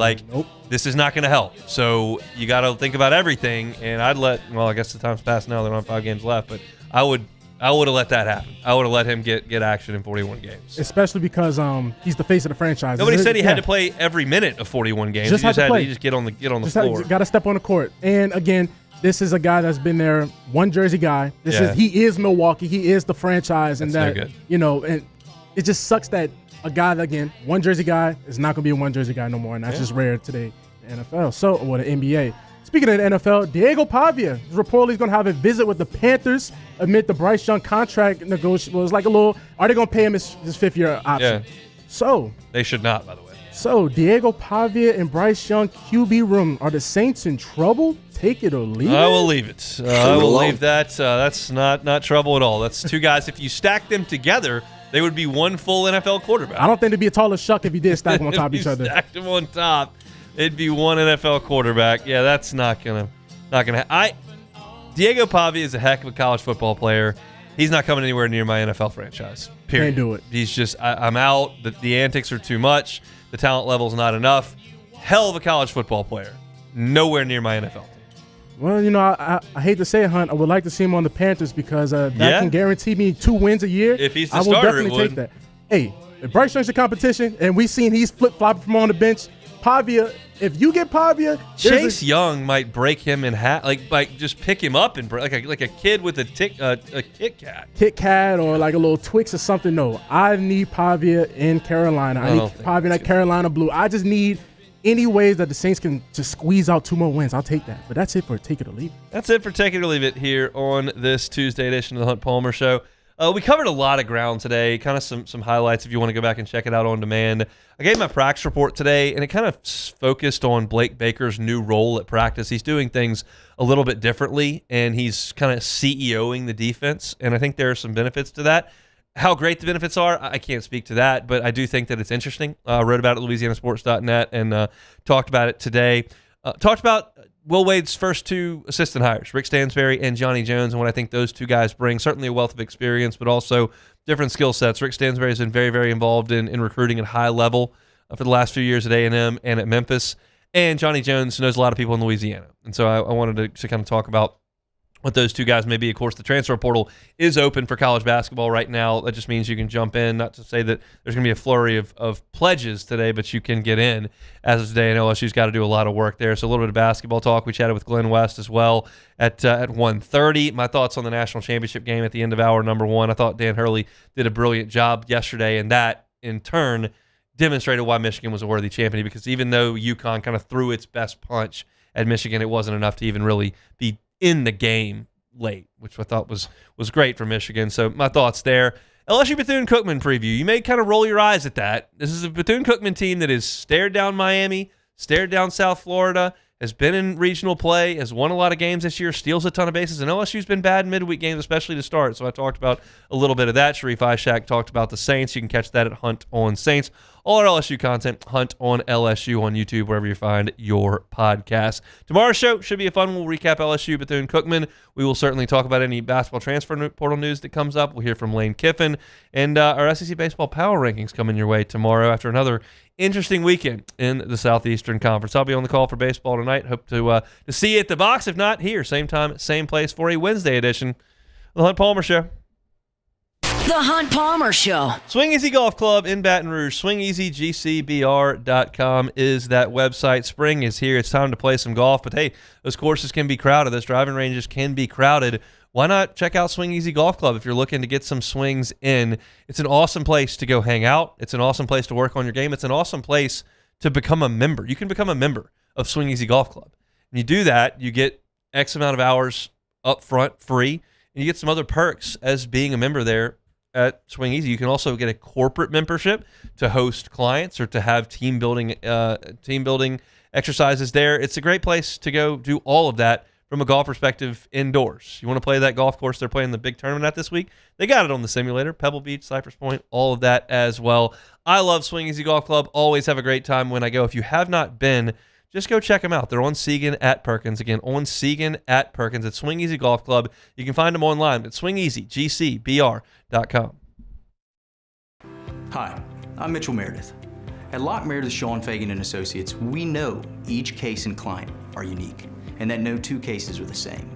This is not going to help. So you got to think about everything. And I guess the time's passed now. They don't have 5 games left. But I would have let that happen. I would have let him get action in 41 games. Especially because he's the face of the franchise. Nobody said he had to play every minute of 41 games. He just get on the floor. Got to step on the court. And again, this is a guy that's been there, one jersey guy. He is Milwaukee. He is the franchise, and that's no good. And it just sucks that a guy that, again, one jersey guy is not going to be a one jersey guy no more, and that's just rare today in the NFL. So, the NBA. Speaking of the NFL, Diego Pavia is reportedly going to have a visit with the Panthers amid the Bryce Young contract negotiation. Well, it's like are they going to pay him his 5th-year option? Yeah. So they should not, by the way. So Diego Pavia and Bryce Young QB room. Are the Saints in trouble? Take it or leave it? I will leave it. I will leave that. That's not trouble at all. That's 2 guys. If you stack them together, they would be one full NFL quarterback. I don't think it'd be a taller shuck if you did stack them on top of each other. Stacked them on top, it'd be one NFL quarterback. Yeah, that's not gonna. Diego Pavia is a heck of a college football player. He's not coming anywhere near my NFL franchise. Period. Can't do it. He's just. I'm out. The antics are too much. The talent level's not enough. Hell of a college football player. Nowhere near my NFL team. Well, I hate to say it, Hunt. I would like to see him on the Panthers because that can guarantee me 2 wins a year. If he's the I will starter, definitely take that. Hey, if Bryce Young's the competition and we've seen he's flip-flopping from on the bench, Pavia, if you get Pavia, Chase Young might break him in half, like just pick him up and break, like a kid with a Kit Kat. Kit Kat or like a little Twix or something. No, I need Pavia in Carolina. I need Pavia in that Carolina blue. I just need any ways that the Saints can just squeeze out 2 more wins. I'll take that. But that's it for Take It or Leave It. That's it for Take It or Leave It here on this Tuesday edition of the Hunt Palmer Show. We covered a lot of ground today, kind of some highlights if you want to go back and check it out on demand. I gave my practice report today, and it kind of focused on Blake Baker's new role at practice. He's doing things a little bit differently, and he's kind of CEOing the defense, and I think there are some benefits to that. How great the benefits are, I can't speak to that, but I do think that it's interesting. I wrote about it at LouisianaSports.net and talked about it today. Talked about Will Wade's first 2 assistant hires, Rick Stansberry and Johnny Jones, and what I think those 2 guys bring. Certainly a wealth of experience, but also different skill sets. Rick Stansberry has been very, very involved in recruiting at high level for the last few years at A&M and at Memphis. And Johnny Jones knows a lot of people in Louisiana. And so I wanted to kind of talk about what those two guys may be. Of course, the transfer portal is open for college basketball right now. That just means you can jump in. Not to say that there's going to be a flurry of pledges today, but you can get in as of today. And LSU's got to do a lot of work there. So a little bit of basketball talk. We chatted with Glenn West as well at 1:30. My thoughts on the national championship game at the end of hour number 1. I thought Dan Hurley did a brilliant job yesterday, and that, in turn, demonstrated why Michigan was a worthy champion, because even though UConn kind of threw its best punch at Michigan, it wasn't enough to even really be in the game late, which I thought was great for Michigan. So my thoughts there. LSU Bethune-Cookman preview. You may kind of roll your eyes at that. This is a Bethune-Cookman team that has stared down Miami, stared down South Florida, has been in regional play, has won a lot of games this year, steals a ton of bases, and LSU's been bad in midweek games, especially to start. So I talked about a little bit of that. Sharif Ishak talked about the Saints. You can catch that at Hunt on Saints. All our LSU content, Hunt on LSU on YouTube, wherever you find your podcast. Tomorrow's show should be a fun one. We'll recap LSU Bethune-Cookman. We will certainly talk about any basketball transfer portal news that comes up. We'll hear from Lane Kiffin. And our SEC Baseball Power Rankings coming your way tomorrow after another interesting weekend in the Southeastern Conference. I'll be on the call for baseball tonight. Hope to see you at the box. If not, here, same time, same place for a Wednesday edition of The Hunt Palmer Show. The Hunt Palmer Show. Swing Easy Golf Club in Baton Rouge. SwingEasyGCBR.com is that website. Spring is here. It's time to play some golf. But, hey, those courses can be crowded. Those driving ranges can be crowded. Why not check out Swing Easy Golf Club if you're looking to get some swings in? It's an awesome place to go hang out. It's an awesome place to work on your game. It's an awesome place to become a member. You can become a member of Swing Easy Golf Club. When you do that, you get X amount of hours up front free, and you get some other perks as being a member there at Swing Easy. You can also get a corporate membership to host clients or to have team building exercises there. It's a great place to go do all of that from a golf perspective indoors. You want to play that golf course they're playing the big tournament at this week? They got it on the simulator. Pebble Beach, Cypress Point, all of that as well. I love Swing Easy Golf Club. Always have a great time when I go. If you have not been, just go check them out. They're on Segan at Perkins. Again, on Segan at Perkins at Swing Easy Golf Club. You can find them online at swingeasygcbr.com. Hi, I'm Mitchell Meredith. At Locke Meredith, Sean Fagan & Associates, we know each case and client are unique, and that no two cases are the same.